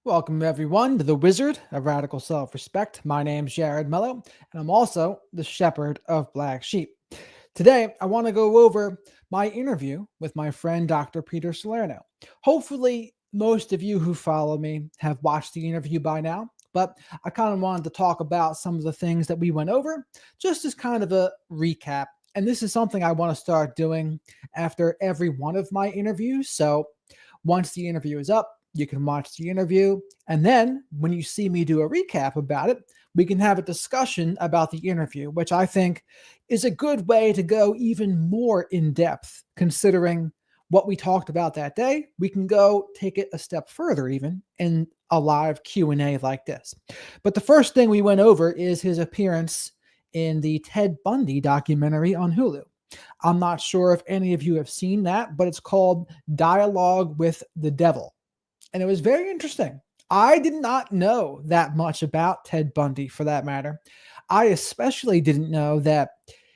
Welcome, everyone, to the Wizard of Radical Self-Respect. My name's Jared Mello, and I'm also the Shepherd of Black Sheep. Today, I want to go over my interview with my friend, Dr. Peter Salerno. Hopefully, most of you who follow me have watched the interview by now, but I kind of wanted to talk about some of the things that we went over, just as kind of a recap. And this is something I want to start doing after every one of my interviews. So once the interview is up, you can watch the interview. And then when you see me do a recap about it, we can have a discussion about the interview, which I think is a good way to go even more in depth, considering what we talked about that day. We can go take it a step further even in a live Q&A like this. But the first thing we went over is his appearance in the Ted Bundy documentary on Hulu. I'm not sure if any of you have seen that, but it's called Dialogue with the Devil. And it was very interesting. I did not know that much about Ted Bundy, for that matter. I especially didn't know that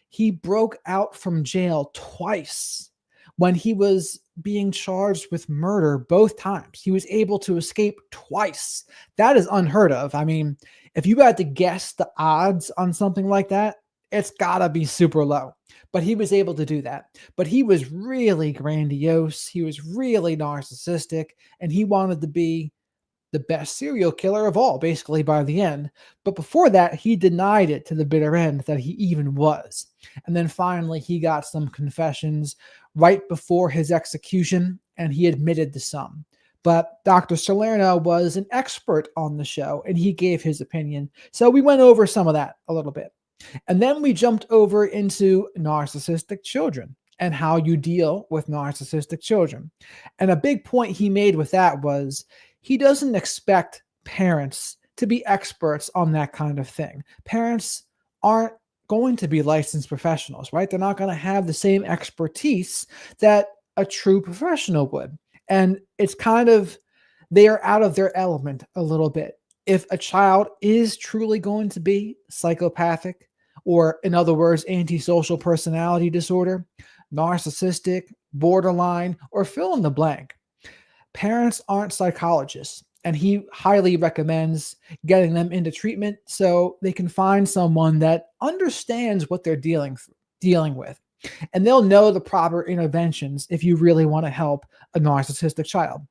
he broke out from jail twice when he was being charged with murder both times. He was able to escape twice. That is unheard of. I mean, if you had to guess the odds on something like that, it's gotta be super low. But he was able to do that. But he was really grandiose. He was really narcissistic, and he wanted to be the best serial killer of all, basically, by the end. But before that, he denied it to the bitter end that he even was. And then finally, he got some confessions right before his execution, and he admitted to some. But Dr. Salerno was an expert on the show, and he gave his opinion. So we went over some of that a little bit. And then we jumped over into narcissistic children and how you deal with narcissistic children. And a big point he made with that was he doesn't expect parents to be experts on that kind of thing. Parents aren't going to be licensed professionals, right? They're not going to have the same expertise that a true professional would. And it's kind of, they are out of their element a little bit. If a child is truly going to be psychopathic, or in other words, antisocial personality disorder, narcissistic, borderline, or fill in the blank, parents aren't psychologists, and he highly recommends getting them into treatment so they can find someone that understands what they're dealing with. And they'll know the proper interventions if you really want to help a narcissistic child.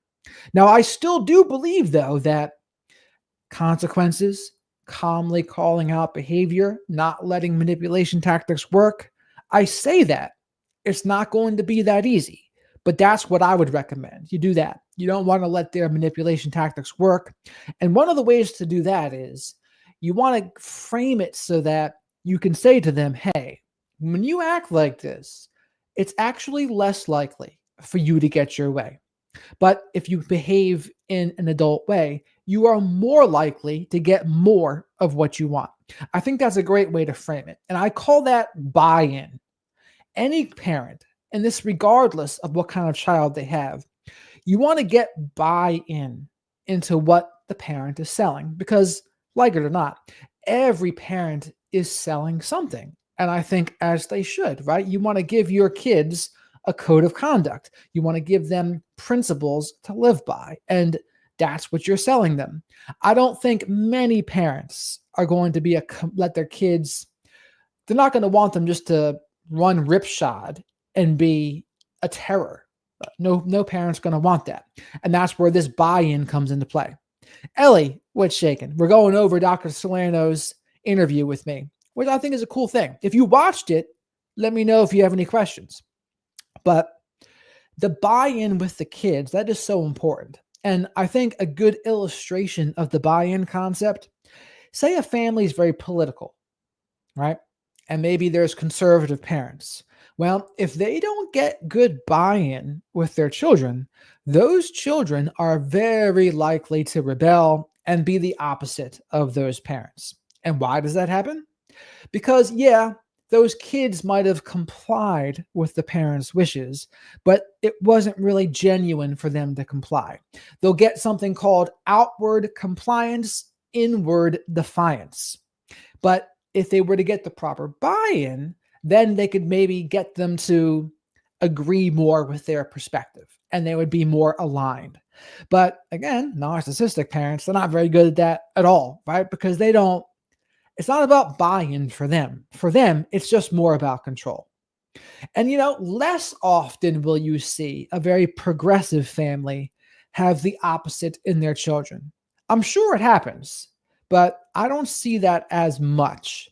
Now, I still do believe, though, that consequences, calmly calling out behavior, not letting manipulation tactics work. I say that it's not going to be that easy, but that's what I would recommend. You do that. You don't want to let their manipulation tactics work. And one of the ways to do that is you want to frame it so that you can say to them, hey, when you act like this, it's actually less likely for you to get your way. But if you behave in an adult way, you are more likely to get more of what you want. I think that's a great way to frame it. And I call that buy-in. Any parent, and this regardless of what kind of child they have, you want to get buy-in into what the parent is selling. Because, like it or not, every parent is selling something. And I think as they should, right? You want to give your kids a code of conduct. You want to give them principles to live by. And that's what you're selling them. I don't think many parents are going to let their kids, they're not going to want them just to run ripshod and be a terror. No parent's going to want that. And that's where this buy-in comes into play. Ellie, what's shaking? We're going over Dr. Salerno's interview with me, which I think is a cool thing. If you watched it, let me know if you have any questions. But the buy-in with the kids, that is so important. And I think a good illustration of the buy-in concept, say a family is very political, right? And maybe there's conservative parents. Well, if they don't get good buy-in with their children, those children are very likely to rebel and be the opposite of those parents. And why does that happen? Because, yeah, those kids might have complied with the parents' wishes, but it wasn't really genuine for them to comply. They'll get something called outward compliance, inward defiance. But if they were to get the proper buy-in, then they could maybe get them to agree more with their perspective. and they would be more aligned. But again, narcissistic parents, they're not very good at that at all, right? Because they don't, it's not about buy-in for them. For them, it's just more about control. And less often will you see a very progressive family have the opposite in their children. I'm sure it happens, but I don't see that as much.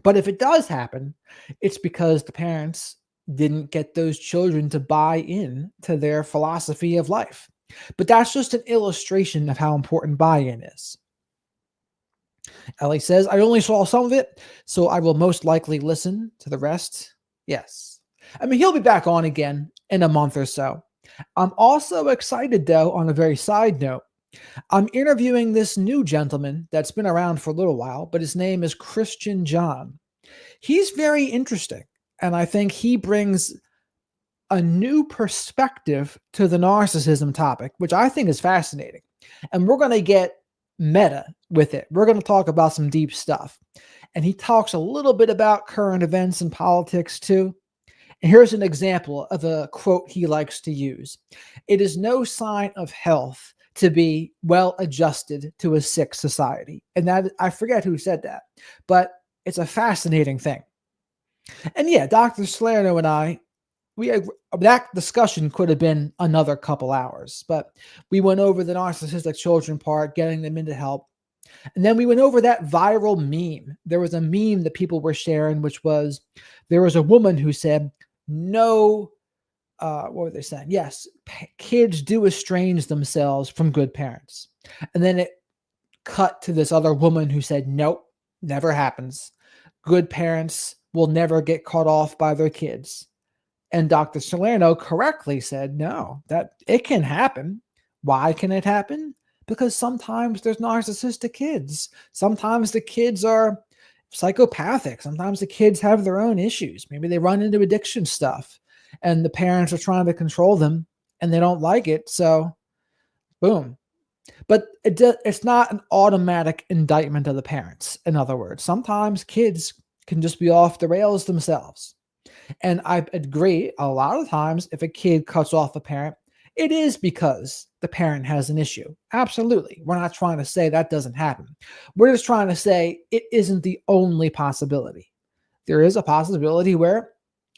But if it does happen, it's because the parents didn't get those children to buy in to their philosophy of life. But that's just an illustration of how important buy in is. Ellie says, I only saw some of it, so I will most likely listen to the rest. Yes. I mean, he'll be back on again in a month or so. I'm also excited, though, on a very side note. I'm interviewing this new gentleman that's been around for a little while, but his name is Christian John. He's very interesting, and I think he brings a new perspective to the narcissism topic, which I think is fascinating. And we're going to get meta with it. We're going to talk about some deep stuff. And he talks a little bit about current events and politics too. And here's an example of a quote he likes to use. It is no sign of health to be well adjusted to a sick society. And that, I forget who said that, but it's a fascinating thing. And yeah, Dr. Salerno and I, that discussion could have been another couple hours, but we went over the narcissistic children part, getting them into help. And then we went over that viral meme. There was a meme that people were sharing, which was, there was a woman who said, no, what were they saying? Yes, kids do estrange themselves from good parents. And then it cut to this other woman who said, nope, never happens. Good parents will never get cut off by their kids. And Dr. Salerno correctly said, no, that it can happen. Why can it happen? Because sometimes there's narcissistic kids. Sometimes the kids are psychopathic. Sometimes the kids have their own issues. Maybe they run into addiction stuff and the parents are trying to control them and they don't like it. So boom. But it's not an automatic indictment of the parents. In other words, sometimes kids can just be off the rails themselves. And I agree, a lot of times, if a kid cuts off a parent, it is because the parent has an issue. Absolutely. We're not trying to say that doesn't happen. We're just trying to say it isn't the only possibility. There is a possibility where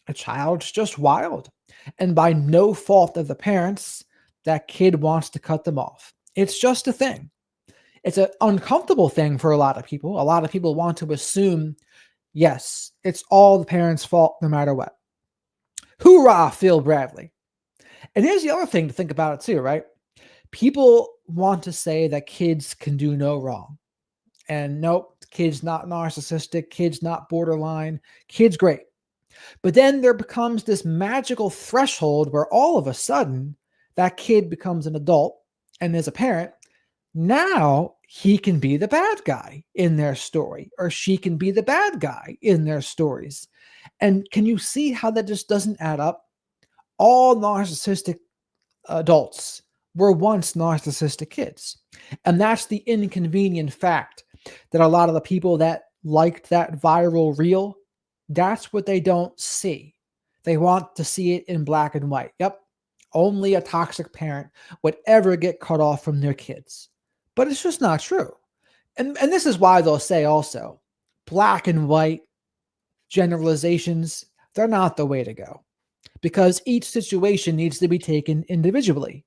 a child's just wild. And by no fault of the parents, that kid wants to cut them off. It's just a thing. It's an uncomfortable thing for a lot of people. A lot of people want to assume, yes, it's all the parents' fault no matter what. Hoorah, Phil Bradley. And here's the other thing to think about it too, right? People want to say that kids can do no wrong. And nope, kid's not narcissistic, kid's not borderline, kid's great. But then there becomes this magical threshold where all of a sudden that kid becomes an adult and as a parent, now he can be the bad guy in their story, or she can be the bad guy in their stories. And can you see how that just doesn't add up? All narcissistic adults were once narcissistic kids. And that's the inconvenient fact that a lot of the people that liked that viral reel, that's what they don't see. They want to see it in black and white. Yep. Only a toxic parent would ever get cut off from their kids. But it's just not true. And this is why they'll say also, black and white generalizations, they're not the way to go. Because each situation needs to be taken individually.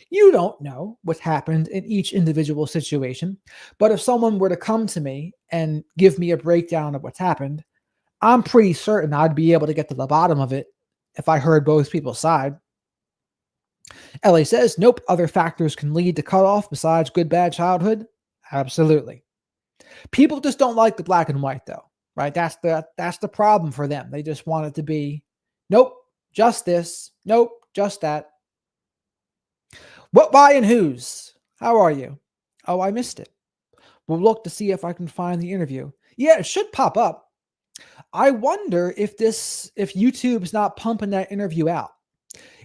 You don't know what happened in each individual situation, but if someone were to come to me and give me a breakdown of what's happened, I'm pretty certain I'd be able to get to the bottom of it if I heard both people's side. LA says, nope, other factors can lead to cutoff besides good, bad childhood. Absolutely. People just don't like the black and white though, right? That's the problem for them. They just want it to be, nope, just this. Nope, just that. What, why, and whose? How are you? Oh, I missed it. We'll look to see if I can find the interview. Yeah, it should pop up. I wonder if YouTube's not pumping that interview out.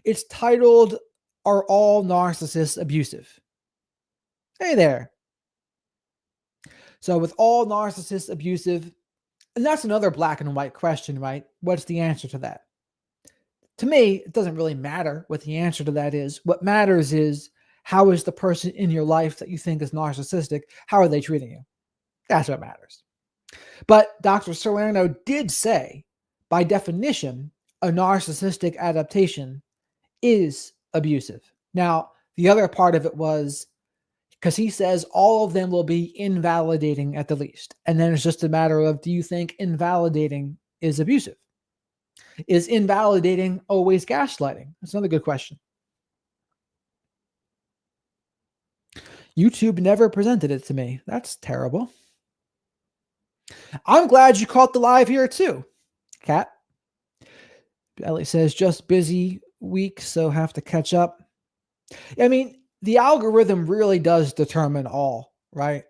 It's titled, Are All Narcissists Abusive? Hey there. So with all narcissists abusive, and that's another black and white question, right? What's the answer to that? To me, it doesn't really matter what the answer to that is. What matters is, how is the person in your life that you think is narcissistic, how are they treating you? That's what matters. But Dr. Salerno did say, by definition, a narcissistic adaptation is abusive. Now, the other part of it was because he says all of them will be invalidating at the least. And then it's just a matter of, do you think invalidating is abusive? Is invalidating always gaslighting? That's another good question. YouTube never presented it to me. That's terrible. I'm glad you caught the live here too, Kat. Ellie says, just busy week, so have to catch up. I mean, the algorithm really does determine all, right?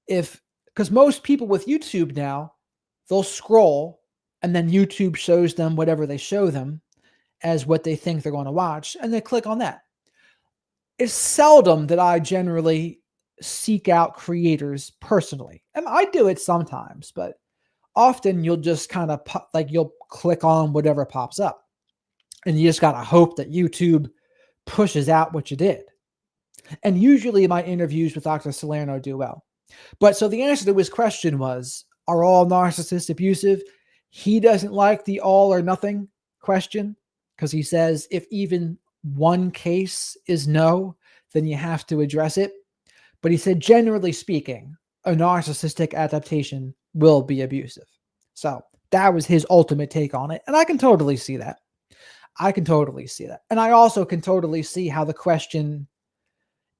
Because most people with YouTube now, they'll scroll and then YouTube shows them whatever they show them as what they think they're going to watch, and they click on that. It's seldom that I generally seek out creators personally. And I do it sometimes, but often you'll just kind of you'll click on whatever pops up. And you just got to hope that YouTube pushes out what you did. And usually my interviews with Dr. Salerno do well. But so the answer to his question was, are all narcissists abusive? He doesn't like the all or nothing question, because he says if even one case is no, then you have to address it. But he said, generally speaking, a narcissistic adaptation will be abusive. So that was his ultimate take on it. And I can totally see that. And I also can totally see how the question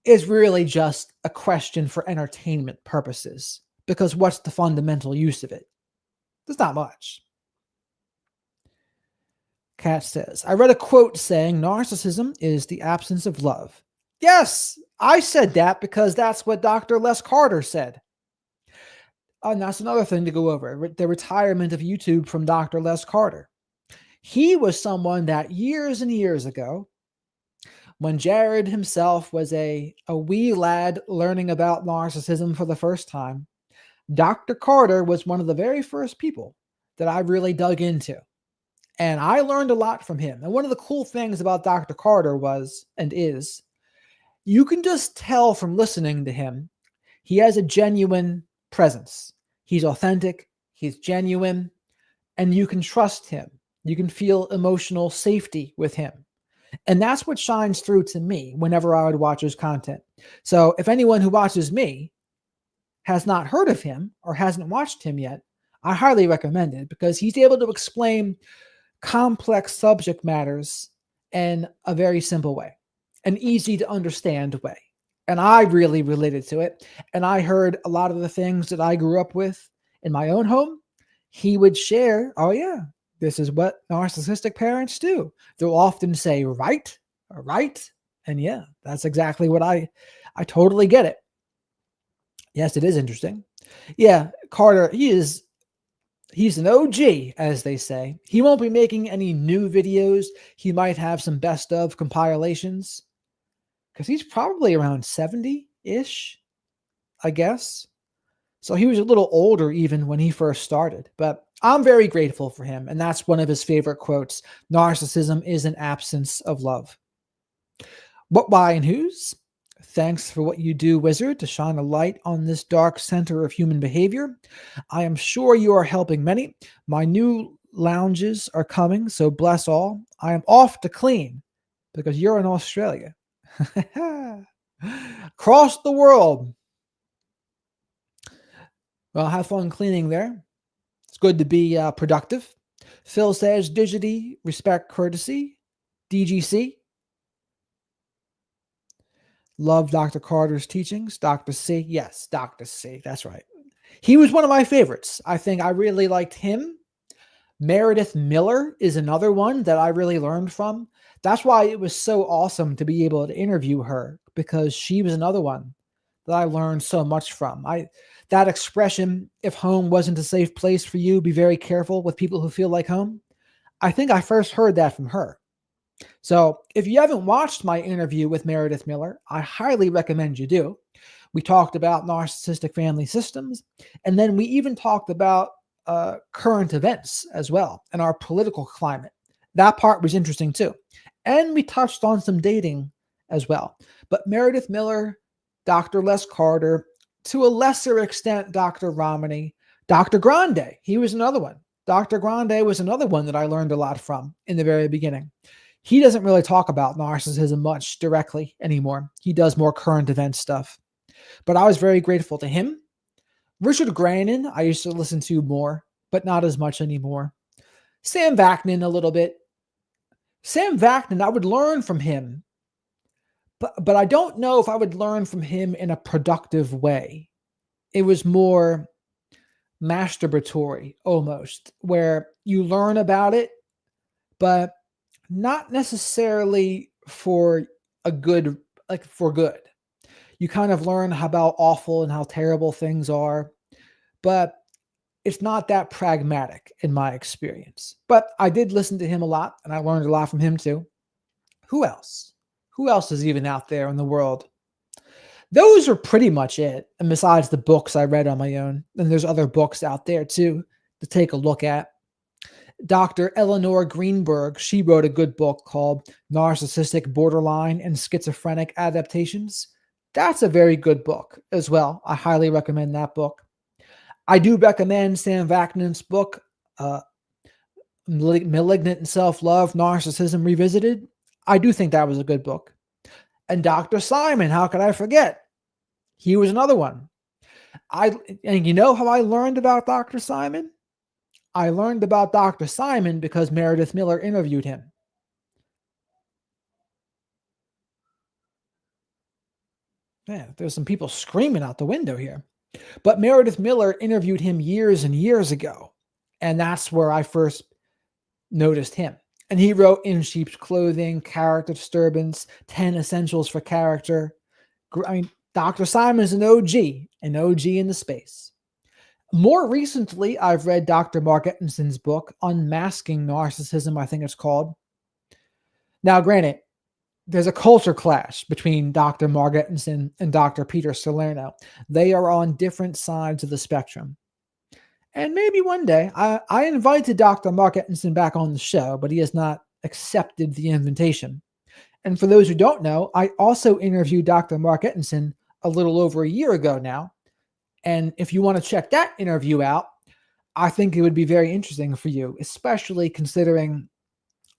is really just a question for entertainment purposes. Because what's the fundamental use of it? There's not much. Kat says, I read a quote saying narcissism is the absence of love. Yes, I said that because that's what Dr. Les Carter said. And that's another thing to go over, the retirement of YouTube from Dr. Les Carter. He was someone that years and years ago, when Jared himself was a wee lad learning about narcissism for the first time, Dr. Carter was one of the very first people that I really dug into. And I learned a lot from him. And one of the cool things about Dr. Carter was, and is, you can just tell from listening to him, he has a genuine presence. He's authentic, he's genuine, and you can trust him. You can feel emotional safety with him. And that's what shines through to me whenever I would watch his content. So if anyone who watches me has not heard of him or hasn't watched him yet, I highly recommend it, because he's able to explain complex subject matters in a very simple way, an easy to understand way. And I really related to it. And I heard a lot of the things that I grew up with in my own home. He would share, oh yeah, this is what narcissistic parents do. They'll often say, right. And yeah, that's exactly what I totally get it. Yes, it is interesting. Yeah, Carter, he's an OG, as they say. He won't be making any new videos. He might have some best of compilations, because he's probably around 70-ish, I guess. So he was a little older even when he first started. But I'm very grateful for him, and that's one of his favorite quotes. Narcissism is an absence of love. What, why, and whose? Thanks for what you do, Wizard, to shine a light on this dark center of human behavior. I am sure you are helping many. My new lounges are coming, so bless all. I am off to clean, because you're in Australia. Across the world. Well, have fun cleaning there. It's good to be productive. Phil says, dignity, respect, courtesy. DGC. Love Dr. Carter's teachings. Dr. C. Yes, Dr. C. That's right. He was one of my favorites. I think I really liked him. Meredith Miller is another one that I really learned from. That's why it was so awesome to be able to interview her, because she was another one that I learned so much from. That expression, if home wasn't a safe place for you, be very careful with people who feel like home. I think I first heard that from her. So if you haven't watched my interview with Meredith Miller, I highly recommend you do. We talked about narcissistic family systems, and then we even talked about current events as well, and our political climate That part was interesting too. And we touched on some dating as well. But Meredith Miller, Dr. Les Carter, to a lesser extent, Dr. Romney, Dr. Grande, he was another one. Dr. Grande was another one that I learned a lot from in the very beginning. He doesn't really talk about narcissism much directly anymore. He does more current event stuff. But I was very grateful to him. Richard Grannon, I used to listen to more, but not as much anymore. Sam Vaknin a little bit. Sam Vaknin, I would learn from him, but I don't know if I would learn from him in a productive way. It was more masturbatory almost, where you learn about it, but not necessarily for a good, like for good. You kind of learn how awful and how terrible things are, but it's not that pragmatic in my experience. But I did listen to him a lot, and I learned a lot from him too. Who else? Who else is even out there in the world? Those are pretty much it. And besides the books I read on my own, and there's other books out there too to take a look at. Dr. Eleanor Greenberg, she wrote a good book called Narcissistic Borderline and Schizophrenic Adaptations. That's a very good book as well. I highly recommend that book. I do recommend Sam Vaknin's book, Malignant and Self-Love, Narcissism Revisited. I do think that was a good book. And Dr. Simon, how could I forget? He was another one. And you know how I learned about Dr. Simon? I learned about Dr. Simon because Meredith Miller interviewed him. Man, there's some people screaming out the window here. But Meredith Miller interviewed him years and years ago. And that's where I first noticed him. And he wrote In Sheep's Clothing, Character Disturbance, 10 Essentials for Character. I mean, Dr. Simon is an OG in the space. More recently, I've read Dr. Mark Ettinson's book, Unmasking Narcissism, I think it's called. Now, granted, there's a culture clash between Dr. Mark Ettinson and Dr. Peter Salerno. They are on different sides of the spectrum. And maybe one day, I invited Dr. Mark Ettinson back on the show, but he has not accepted the invitation. And for those who don't know, I also interviewed Dr. Mark Ettinson a little over a year ago now. And if you want to check that interview out, I think it would be very interesting for you, especially considering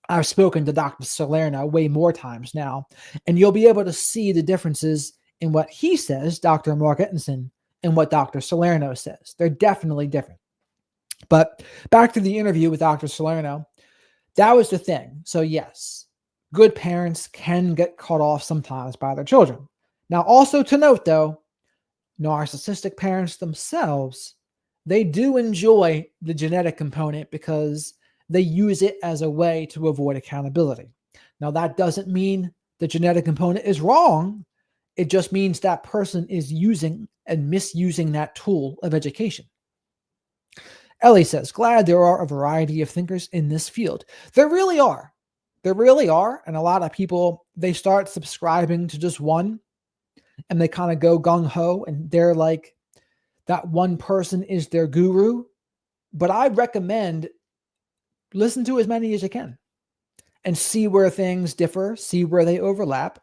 I've spoken to Dr. Salerno way more times now. And you'll be able to see the differences in what he says, Dr. Mark Ettinson, and what Dr. Salerno says. They're definitely different. But back to the interview with Dr. Salerno, that was the thing. So yes, good parents can get cut off sometimes by their children. Now, also to note though, narcissistic parents themselves, they do enjoy the genetic component because they use it as a way to avoid accountability. Now, that doesn't mean the genetic component is wrong. It just means that person is using and misusing that tool of education. Ellie says, glad there are a variety of thinkers in this field. There really are. There really are. And a lot of people, they start subscribing to just one and they kind of go gung-ho and they're like, that one person is their guru. But I recommend listen to as many as you can and see where things differ, see where they overlap.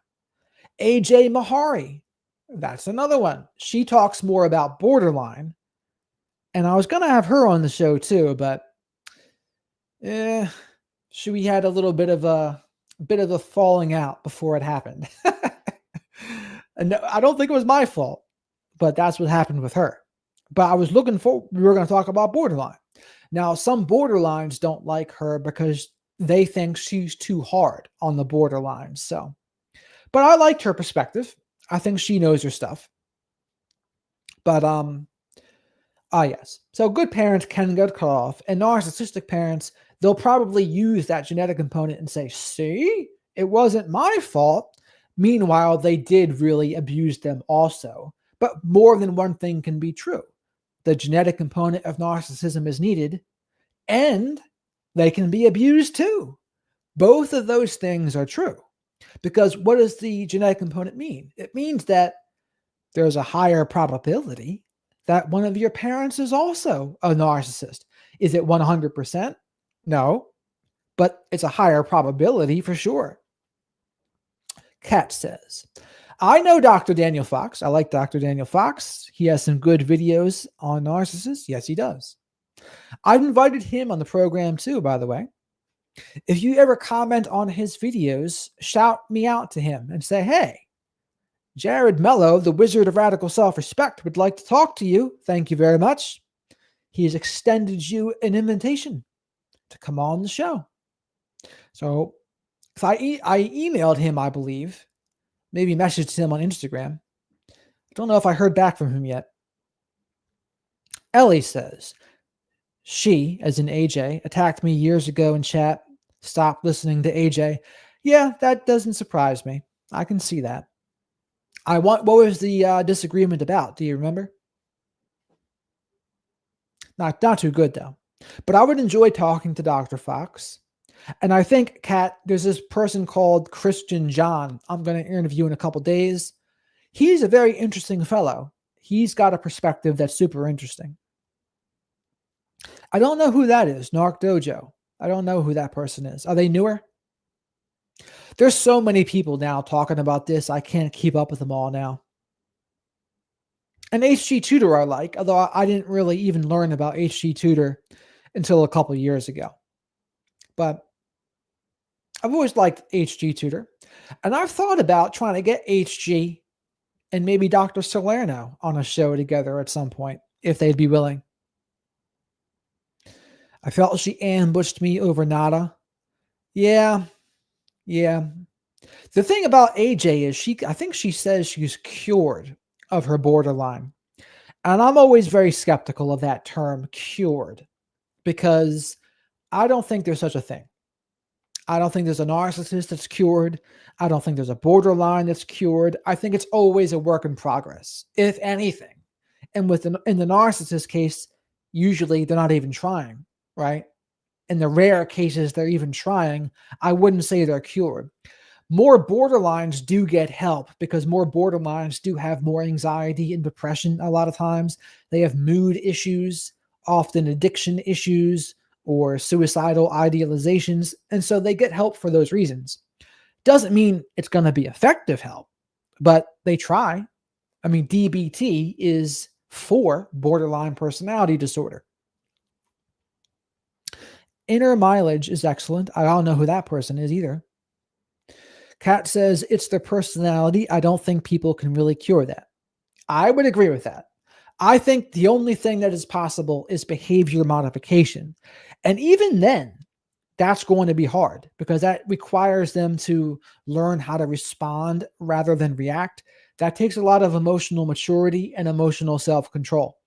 AJ Mahari, that's another one. She talks more about borderline. And I was going to have her on the show too, but we had a little bit of a falling out before it happened. And I don't think it was my fault, but that's what happened with her. But I was we were going to talk about borderline. Now, some borderlines don't like her because they think she's too hard on the borderline. So, but I liked her perspective. I think she knows her stuff. But, yes. So good parents can get cut off, and narcissistic parents, they'll probably use that genetic component and say, see, it wasn't my fault. Meanwhile, they did really abuse them also. But more than one thing can be true. The genetic component of narcissism is needed, and they can be abused too. Both of those things are true. Because what does the genetic component mean? It means that there's a higher probability that one of your parents is also a narcissist. Is it 100%? No. but it's a higher probability for sure. Kat says, I know Dr. Daniel Fox. I like Dr. Daniel Fox. He has some good videos on narcissists. Yes, he does. I've invited him on the program too, by the way. If you ever comment on his videos, shout me out to him and say, hey, Jared Mello, the wizard of radical self-respect, would like to talk to you. Thank you very much. He has extended you an invitation to come on the show. So I emailed him, I believe, maybe messaged him on Instagram. I don't know if I heard back from him yet. Ellie says, she, as in AJ, attacked me years ago in chat. Stop listening to AJ. Yeah, that doesn't surprise me. I can see that. What was the disagreement about? Do you remember? Not too good, though. But I would enjoy talking to Dr. Fox. And I think, Kat, there's this person called Christian John. I'm going to interview in a couple days. He's a very interesting fellow. He's got a perspective that's super interesting. I don't know who that is, Narc Dojo. I don't know who that person is. Are they newer? There's so many people now talking about this. I can't keep up with them all now. And HG Tutor I like, although I didn't really even learn about HG Tutor until a couple years ago. But I've always liked HG Tutor. And I've thought about trying to get HG and maybe Dr. Salerno on a show together at some point, if they'd be willing. I felt she ambushed me over nada. Yeah. The thing about AJ is I think she says she's cured of her borderline. And I'm always very skeptical of that term, cured, because I don't think there's such a thing. I don't think there's a narcissist that's cured. I don't think there's a borderline that's cured. I think it's always a work in progress, if anything. And in the narcissist case, usually they're not even trying, right? In the rare cases they're even trying, I wouldn't say they're cured. More borderlines do get help because more borderlines do have more anxiety and depression a lot of times. They have mood issues, often addiction issues, or suicidal idealizations. And so they get help for those reasons. Doesn't mean it's going to be effective help, but they try. I mean, DBT is for borderline personality disorder. Inner mileage is excellent. I don't know who that person is either. Kat says it's their personality. I don't think people can really cure that. I would agree with that. I think the only thing that is possible is behavior modification. And even then, that's going to be hard because that requires them to learn how to respond rather than react. That takes a lot of emotional maturity and emotional self-control.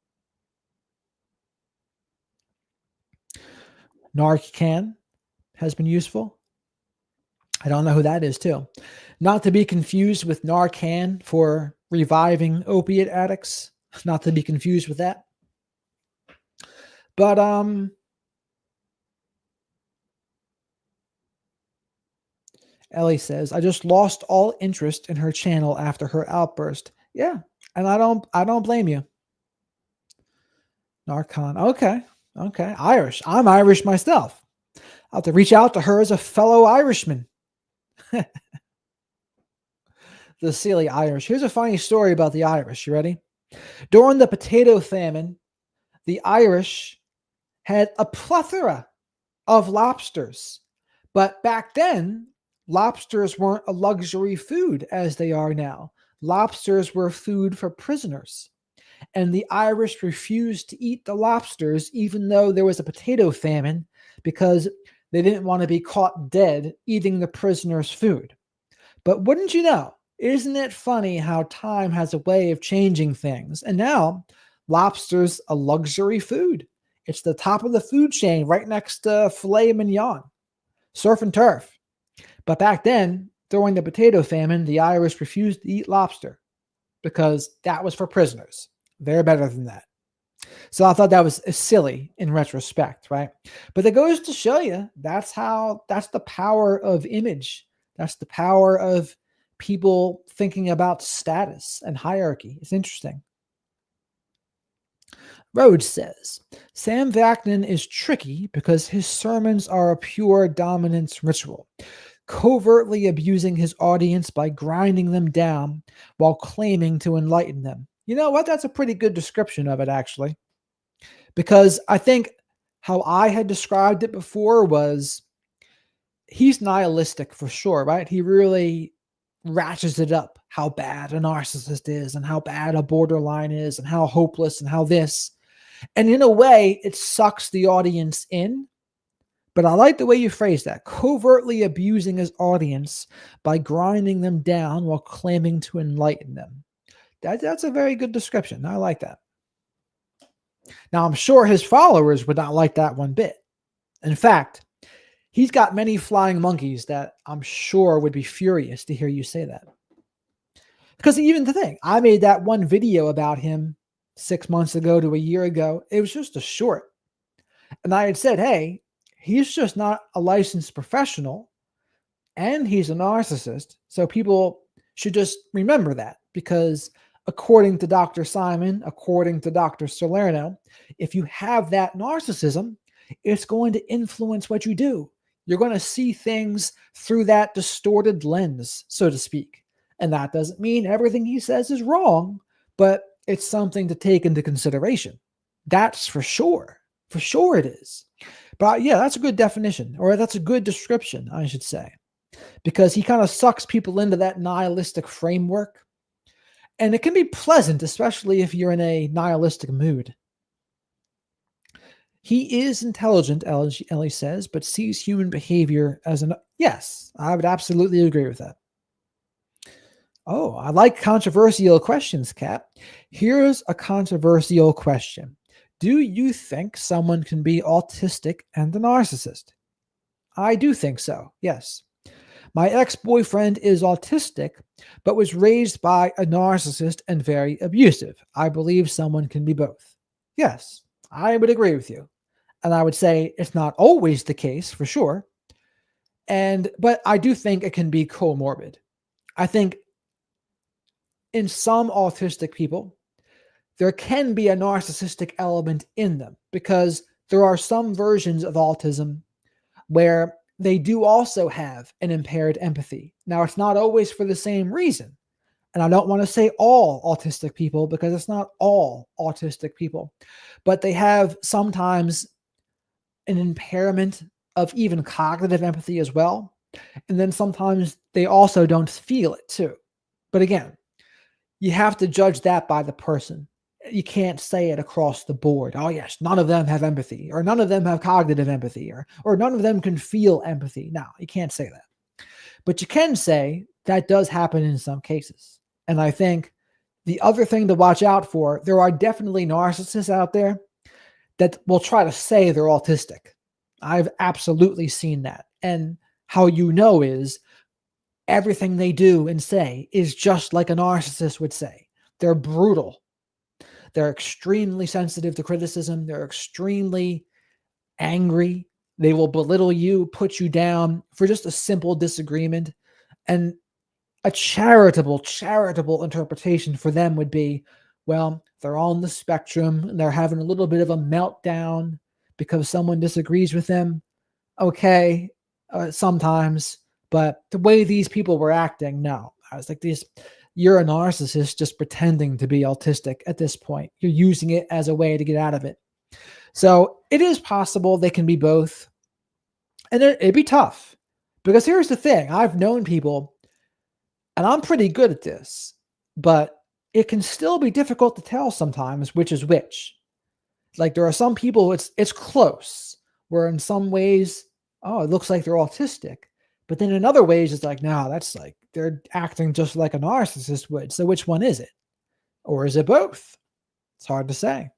Narcan has been useful. I don't know who that is too. Not to be confused with Narcan for reviving opiate addicts. Not to be confused with that. But Ellie says, I just lost all interest in her channel after her outburst. Yeah, and I don't blame you. Narcon. Okay. Irish. I'm Irish myself. I'll have to reach out to her as a fellow Irishman. The silly Irish. Here's a funny story about the Irish. You ready? During the potato famine, the Irish had a plethora of lobsters. But back then, lobsters weren't a luxury food as they are now. Lobsters were food for prisoners. And the Irish refused to eat the lobsters even though there was a potato famine because they didn't want to be caught dead eating the prisoners' food. But wouldn't you know, isn't it funny how time has a way of changing things? And now lobster's a luxury food. It's the top of the food chain right next to filet mignon, surf and turf. But back then, during the potato famine, the Irish refused to eat lobster because that was for prisoners. They're better than that. So I thought that was silly in retrospect, right? But that goes to show you that's the power of image. That's the power of people thinking about status and hierarchy. It's interesting. Rhodes says, Sam Vaknin is tricky because his sermons are a pure dominance ritual, covertly abusing his audience by grinding them down while claiming to enlighten them. You know what? That's a pretty good description of it, actually. Because I think how I had described it before was he's nihilistic for sure, right? He really ratchets it up how bad a narcissist is and how bad a borderline is and how hopeless and how this. And in a way, it sucks the audience in. But I like the way you phrase that, covertly abusing his audience by grinding them down while claiming to enlighten them. That's a very good description. I like that. Now, I'm sure his followers would not like that one bit. In fact, he's got many flying monkeys that I'm sure would be furious to hear you say that. Because even the thing, I made that one video about him 6 months ago to a year ago. It was just a short. And I had said, hey, he's just not a licensed professional and he's a narcissist. So people should just remember that because according to Dr. Simon, according to Dr. Salerno, if you have that narcissism, it's going to influence what you do. You're going to see things through that distorted lens, so to speak. And that doesn't mean everything he says is wrong, but it's something to take into consideration. That's for sure. For sure it is. But yeah, that's a good definition, or that's a good description, I should say, because he kind of sucks people into that nihilistic framework. And it can be pleasant, especially if you're in a nihilistic mood. He is intelligent, Ellie says, but sees human behavior as an... Yes, I would absolutely agree with that. Oh, I like controversial questions, Kat. Here's a controversial question. Do you think someone can be autistic and a narcissist? I do think so, yes. My ex-boyfriend is autistic, but was raised by a narcissist and very abusive. I believe someone can be both. Yes, I would agree with you. And I would say it's not always the case, for sure. But I do think it can be comorbid. I think in some autistic people, there can be a narcissistic element in them because there are some versions of autism where they do also have an impaired empathy. Now, it's not always for the same reason. And I don't want to say all autistic people because it's not all autistic people, but they have sometimes an impairment of even cognitive empathy as well. And then sometimes they also don't feel it too. But again, you have to judge that by the person. You can't say it across the board. Oh yes, none of them have empathy, or none of them have cognitive empathy, or none of them can feel empathy. No, you can't say that. But you can say that does happen in some cases. And I think the other thing to watch out for, there are definitely narcissists out there that will try to say they're autistic. I've absolutely seen that. And how you know is everything they do and say is just like a narcissist would say. They're brutal. They're extremely sensitive to criticism. They're extremely angry. They will belittle you, put you down for just a simple disagreement. And a charitable interpretation for them would be, well, they're on the spectrum and they're having a little bit of a meltdown because someone disagrees with them. Okay, sometimes, but the way these people were acting, no. I was like, you're a narcissist just pretending to be autistic at this point. You're using it as a way to get out of it. So it is possible they can be both. And it'd be tough. Because here's the thing. I've known people, and I'm pretty good at this, but it can still be difficult to tell sometimes which is which. Like there are some people, it's close, where in some ways, oh, it looks like they're autistic. But then in other ways, it's like, no, that's like, they're acting just like a narcissist would. So which one is it? Or is it both? It's hard to say.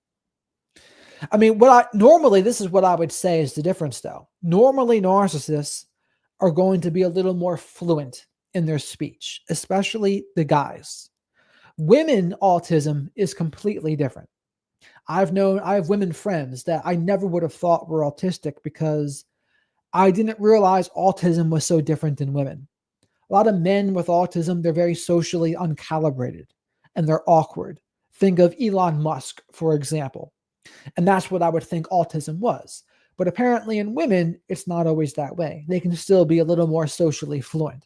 I mean, normally, this is what I would say is the difference though. Normally narcissists are going to be a little more fluent in their speech, especially the guys. Women autism is completely different. I have women friends that I never would have thought were autistic because I didn't realize autism was so different than women. A lot of men with autism, they're very socially uncalibrated and they're awkward. think of Elon Musk, for example. And that's what I would think autism was. But apparently in women, it's not always that way. They can still be a little more socially fluent.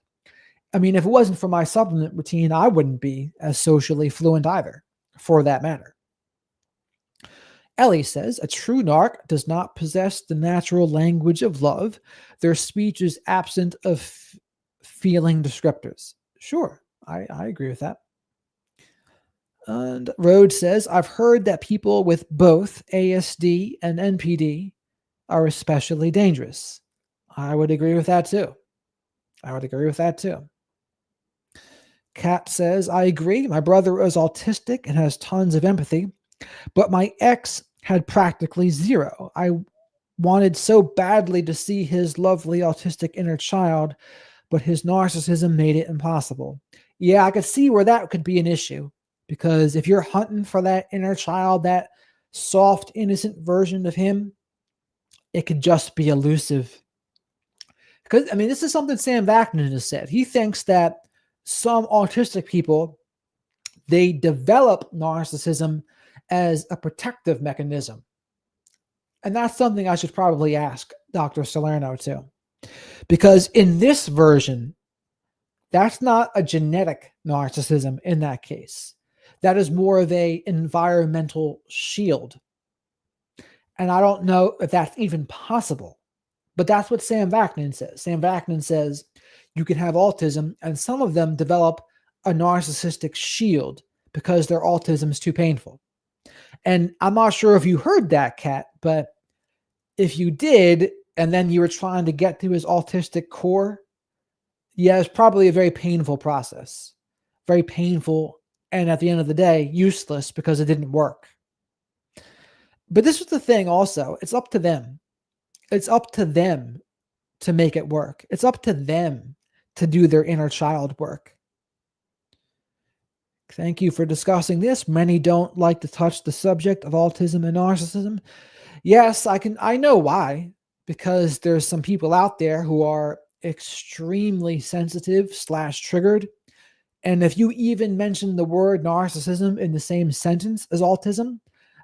I mean, if it wasn't for my supplement routine, I wouldn't be as socially fluent either, for that matter. Ellie says, a true narc does not possess the natural language of love. Their speech is absent of feeling descriptors. Sure, I agree with that. And Rhodes says, I've heard that people with both ASD and NPD are especially dangerous. I would agree with that too. Kat says, I agree. My brother is autistic and has tons of empathy, but my ex had practically zero. I wanted so badly to see his lovely autistic inner child, but his narcissism made it impossible. Yeah, I could see where that could be an issue, because if you're hunting for that inner child, that soft, innocent version of him, it could just be elusive. Because, I mean, this is something Sam Vaknin has said. He thinks that some autistic people, they develop narcissism as a protective mechanism. And that's something I should probably ask Dr. Salerno too. Because in this version, that's not a genetic narcissism in that case. That is more of an environmental shield. And I don't know if that's even possible. But that's what Sam Vaknin says. Sam Vaknin says you can have autism, and some of them develop a narcissistic shield because their autism is too painful. And I'm not sure if you heard that, Kat, but if you did, and then you were trying to get to his autistic core, yeah, it's probably a very painful process. Very painful, and at the end of the day, useless because it didn't work. But this is the thing also. It's up to them. It's up to them to make it work. It's up to them to do their inner child work. Thank you for discussing this. Many don't like to touch the subject of autism and narcissism. Yes, I know why. Because there's some people out there who are extremely sensitive / triggered. And if you even mention the word narcissism in the same sentence as autism,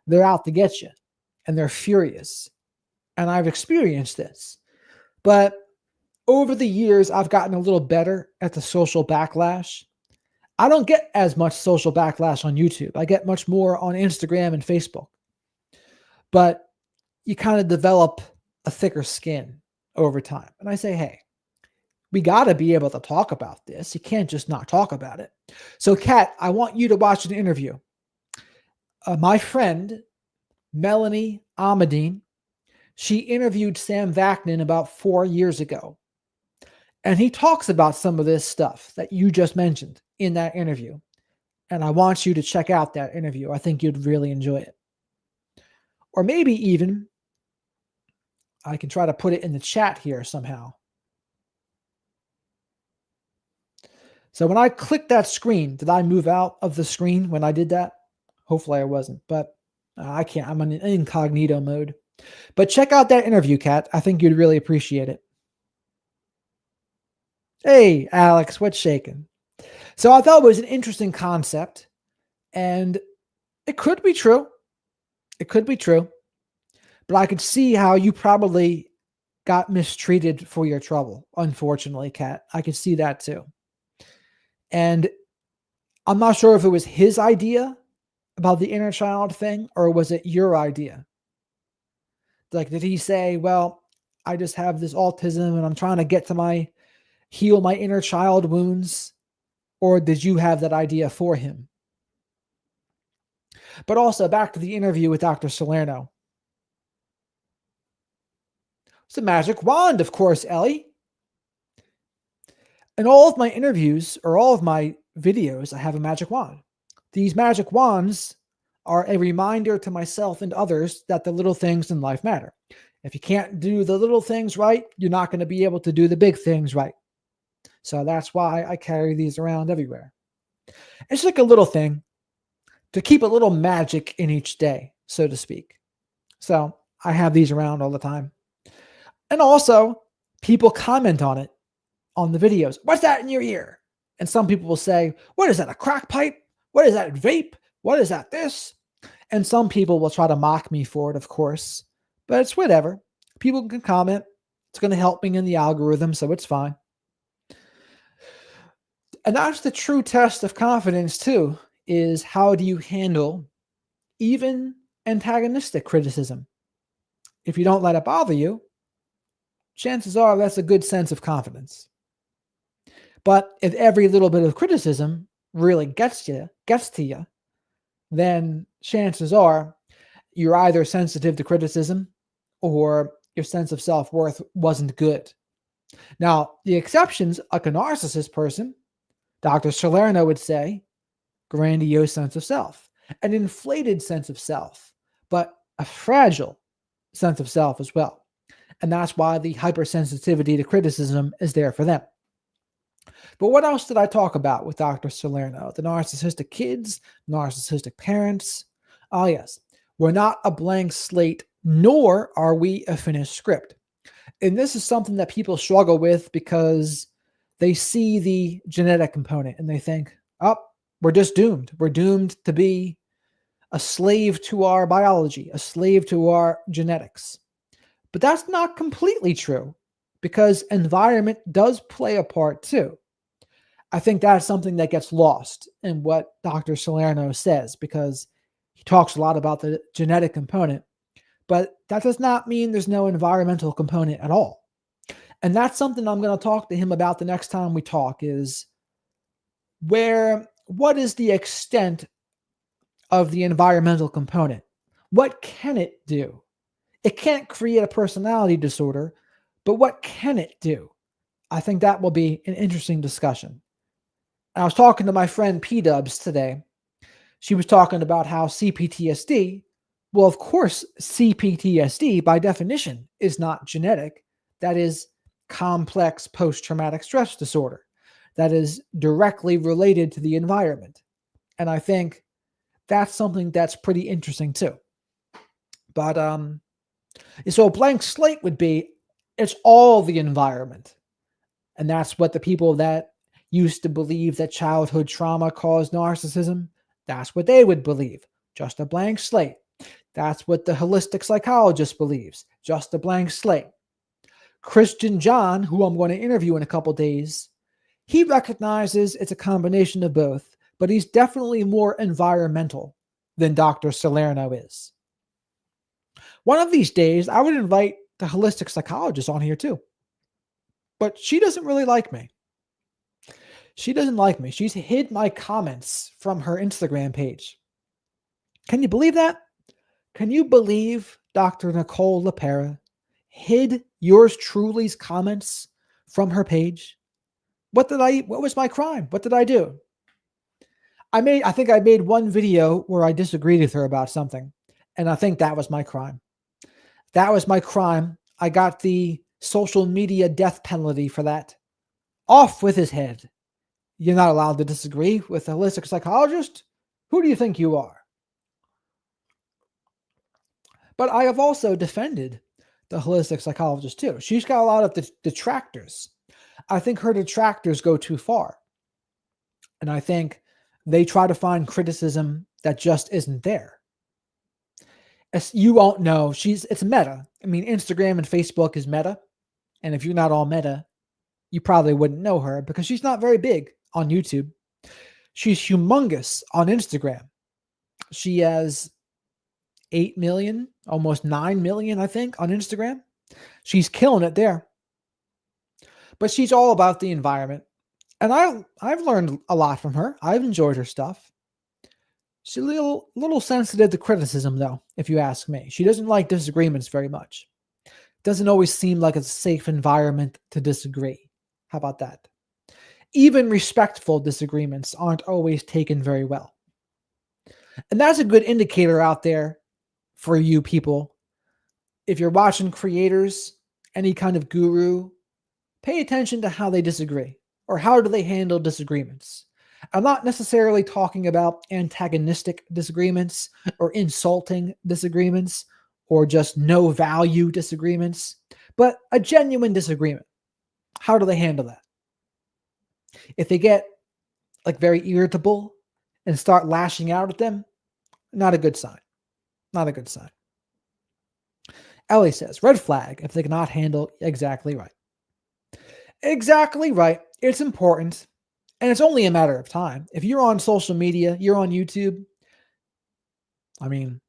they're out to get you. And they're furious. And I've experienced this. But over the years, I've gotten a little better at the social backlash. I don't get as much social backlash on YouTube. I get much more on Instagram and Facebook. But you kind of develop a thicker skin over time. And I say, hey, we got to be able to talk about this. You can't just not talk about it. So, Kat, I want you to watch an interview. My friend, Melanie Amadine, she interviewed Sam Vaknin about 4 years ago. And he talks about some of this stuff that you just mentioned in that interview. And I want you to check out that interview. I think you'd really enjoy it. Or maybe even, I can try to put it in the chat here somehow. So when I clicked that screen, did I move out of the screen when I did that? Hopefully I wasn't, but I can't. I'm in incognito mode. But check out that interview, Kat. I think you'd really appreciate it. Hey, Alex, what's shaking? So I thought it was an interesting concept, and it could be true. It could be true. But I could see how you probably got mistreated for your trouble, unfortunately, Kat. I could see that too. And I'm not sure if it was his idea about the inner child thing, or was it your idea? Like, did he say, well, I just have this autism and I'm trying to get to heal my inner child wounds? Or did you have that idea for him? But also back to the interview with Dr. Salerno. It's a magic wand, of course, Ellie. In all of my interviews or all of my videos, I have a magic wand. These magic wands are a reminder to myself and others that the little things in life matter. If you can't do the little things right, you're not going to be able to do the big things right. So that's why I carry these around everywhere. It's like a little thing to keep a little magic in each day, so to speak. So I have these around all the time. And also, people comment on it on the videos. What's that in your ear? And some people will say, what is that, a crack pipe? What is that, vape? What is that? This? And some people will try to mock me for it, of course, but it's whatever. People can comment. It's going to help me in the algorithm, so it's fine. And that's the true test of confidence, too, is how do you handle even antagonistic criticism? If you don't let it bother you, chances are that's a good sense of confidence. But if every little bit of criticism really gets to you, then chances are you're either sensitive to criticism or your sense of self-worth wasn't good. Now, the exceptions, like a narcissist person, Dr. Salerno would say, grandiose sense of self, an inflated sense of self, but a fragile sense of self as well. And that's why the hypersensitivity to criticism is there for them. But what else did I talk about with Dr. Salerno? The narcissistic kids, narcissistic parents. Oh, yes. We're not a blank slate, nor are we a finished script. And this is something that people struggle with because they see the genetic component and they think, oh, we're just doomed. We're doomed to be a slave to our biology, a slave to our genetics. But that's not completely true because environment does play a part too. I think that's something that gets lost in what Dr. Salerno says because he talks a lot about the genetic component, but that does not mean there's no environmental component at all. And that's something I'm going to talk to him about the next time we talk is what is the extent of the environmental component? What can it do? It can't create a personality disorder, but what can it do? I think that will be an interesting discussion. I was talking to my friend P-Dubs today. She was talking about how CPTSD, well, of course, CPTSD by definition is not genetic. That is complex post-traumatic stress disorder. That is directly related to the environment. And I think that's something that's pretty interesting too. But so a blank slate would be, it's all the environment. And that's what the people that used to believe that childhood trauma caused narcissism, that's what they would believe. Just a blank slate. That's what the holistic psychologist believes. Just a blank slate. Christian John, who I'm going to interview in a couple days, he recognizes it's a combination of both, but he's definitely more environmental than Dr. Salerno is. One of these days, I would invite the holistic psychologist on here too. But she doesn't really like me. She doesn't like me. She's hid my comments from her Instagram page. Can you believe that? Can you believe Dr. Nicole LaPera hid yours truly's comments from her page? What was my crime? What did I do? I think I made one video where I disagreed with her about something. And I think that was my crime. That was my crime. I got the social media death penalty for that. Off with his head. You're not allowed to disagree with a holistic psychologist? Who do you think you are? But I have also defended the holistic psychologist too. She's got a lot of detractors. I think her detractors go too far. And I think they try to find criticism that just isn't there. As you won't know, it's meta. I mean, Instagram and Facebook is meta. And if you're not all meta, you probably wouldn't know her because she's not very big on YouTube. She's humongous on Instagram. She has 8 million, almost 9 million, I think, on Instagram. She's killing it there. But she's all about the environment. And I've learned a lot from her. I've enjoyed her stuff. She's a little sensitive to criticism, though, if you ask me. She doesn't like disagreements very much. Doesn't always seem like a safe environment to disagree. How about that? Even respectful disagreements aren't always taken very well. And that's a good indicator out there for you people. If you're watching creators, any kind of guru, pay attention to how they disagree or how do they handle disagreements. I'm not necessarily talking about antagonistic disagreements or insulting disagreements or just no value disagreements, but a genuine disagreement. How do they handle that? If they get like very irritable and start lashing out at them, Not a good sign. Not a good sign. Ellie says, red flag if they cannot handle. Exactly right. Exactly right. It's important. And it's only a matter of time. If you're on social media, you're on YouTube, I mean,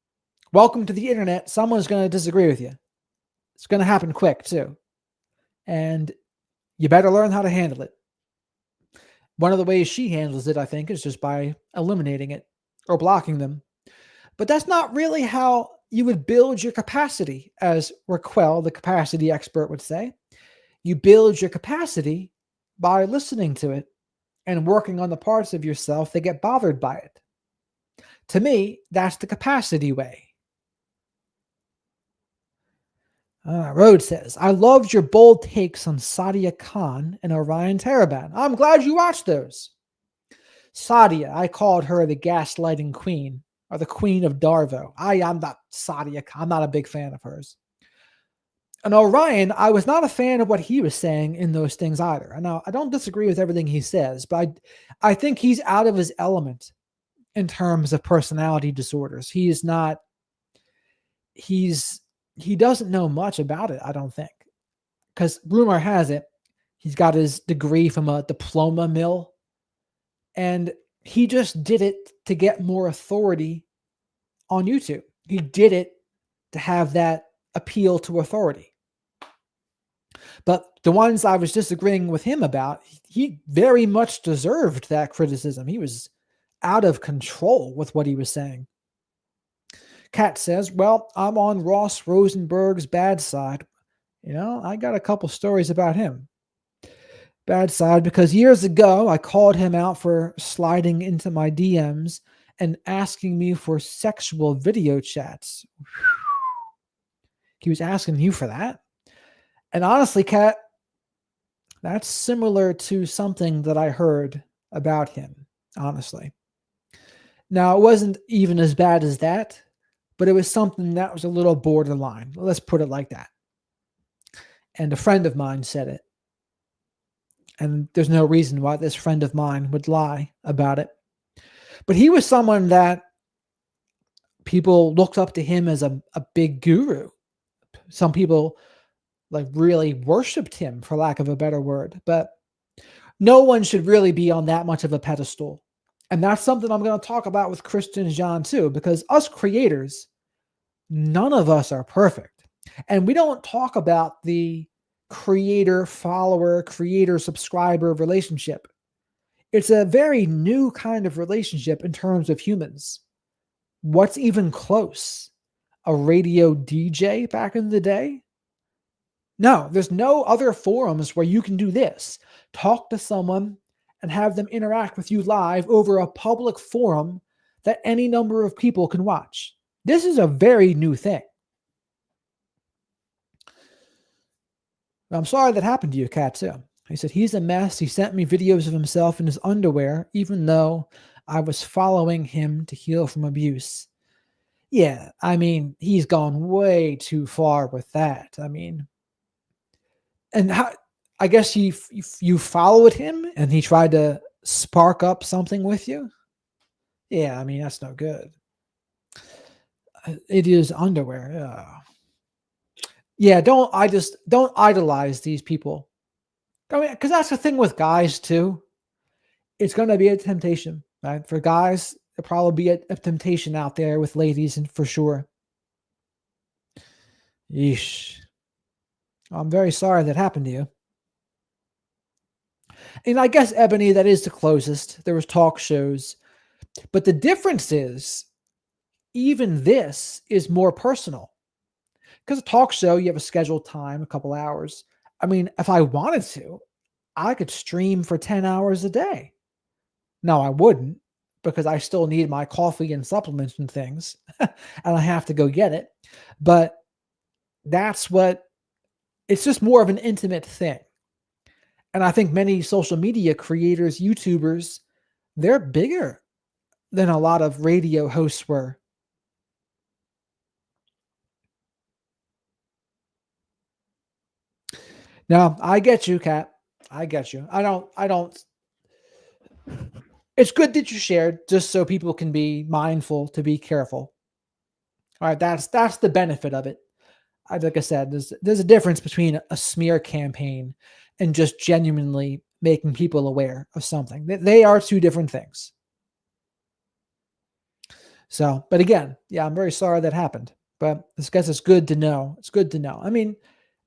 welcome to the internet. Someone's going to disagree with you. It's going to happen quick, too. And you better learn how to handle it. One of the ways she handles it, I think, is just by eliminating it or blocking them. But that's not really how you would build your capacity, as Raquel, the capacity expert, would say. You build your capacity by listening to it and working on the parts of yourself that get bothered by it. To me, that's the capacity way. Rhodes says, I loved your bold takes on Sadia Khan and Orion Taraban. I'm glad you watched those. Sadia, I called her the gaslighting queen, or the queen of Darvo. I'm not Sadia Khan. I'm not a big fan of hers. And Orion, I was not a fan of what he was saying in those things either. Now, I don't disagree with everything he says, but I think he's out of his element in terms of personality disorders. He doesn't know much about it, I don't think. Because rumor has it, he's got his degree from a diploma mill, and he just did it to get more authority on YouTube. He did it to have that appeal to authority. But the ones I was disagreeing with him about, he very much deserved that criticism. He was out of control with what he was saying. Kat says, well, I'm on Ross Rosenberg's bad side. I got a couple stories about him. Bad side because years ago, I called him out for sliding into my DMs and asking me for sexual video chats. He was asking you for that? And honestly, Kat, that's similar to something that I heard about him, honestly. Now, it wasn't even as bad as that, but it was something that was a little borderline. Let's put it like that. And a friend of mine said it. And there's no reason why this friend of mine would lie about it. But he was someone that people looked up to him as a big guru. Some people really worshipped him, for lack of a better word. But no one should really be on that much of a pedestal. And that's something I'm going to talk about with Christian John too, because us creators, none of us are perfect. And we don't talk about the creator follower, creator subscriber relationship. It's a very new kind of relationship in terms of humans. What's even close? A radio DJ back in the day? No, there's no other forums where you can do this. Talk to someone and have them interact with you live over a public forum that any number of people can watch. This is a very new thing. I'm sorry that happened to you, Kat, too. He said, he's a mess. He sent me videos of himself in his underwear, even though I was following him to heal from abuse. Yeah, he's gone way too far with that. And how, I guess you followed him and he tried to spark up something with you. Yeah, that's no good. It is underwear. Yeah, don't idolize these people. Because that's the thing with guys too. It's going to be a temptation, right? For guys, there'll probably be a temptation out there with ladies, and for sure. Yeesh. I'm very sorry that happened to you. And I guess, Ebony, that is the closest. There was talk shows. But the difference is, even this is more personal. Because a talk show, you have a scheduled time, a couple hours. If I wanted to, I could stream for 10 hours a day. No, I wouldn't, because I still need my coffee and supplements and things, and I have to go get it. But it's just more of an intimate thing. And I think many social media creators, YouTubers, they're bigger than a lot of radio hosts were. Now, I get you, Kat. I get you. I don't it's good that you shared just so people can be mindful to be careful. All right, that's the benefit of it. Like I said, there's a difference between a smear campaign and just genuinely making people aware of something. They are two different things. So, but again, yeah, I'm very sorry that happened. But I guess it's good to know. It's good to know. I mean,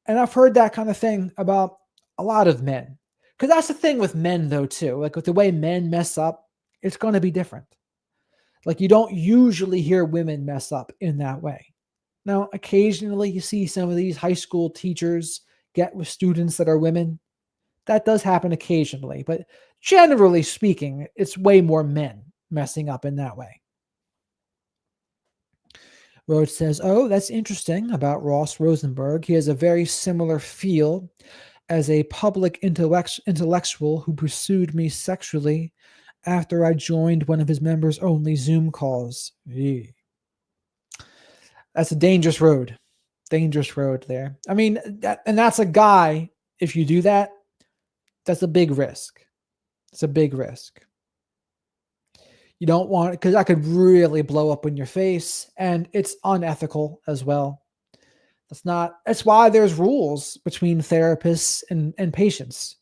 and I've heard that kind of thing about a lot of men. Because that's the thing with men, though, too. Like with the way men mess up, it's going to be different. Like you don't usually hear women mess up in that way. Now, occasionally you see some of these high school teachers get with students that are women. That does happen occasionally, but generally speaking, it's way more men messing up in that way. Rhodes says, "Oh, that's interesting about Ross Rosenberg. He has a very similar feel as a public intellectual who pursued me sexually after I joined one of his members only Zoom calls." Eee. That's a dangerous road. Dangerous road there. I mean, that's a guy, if you do that, that's a big risk. It's a big risk. You don't want, because that could really blow up in your face, and it's unethical as well. That's why there's rules between therapists and patients,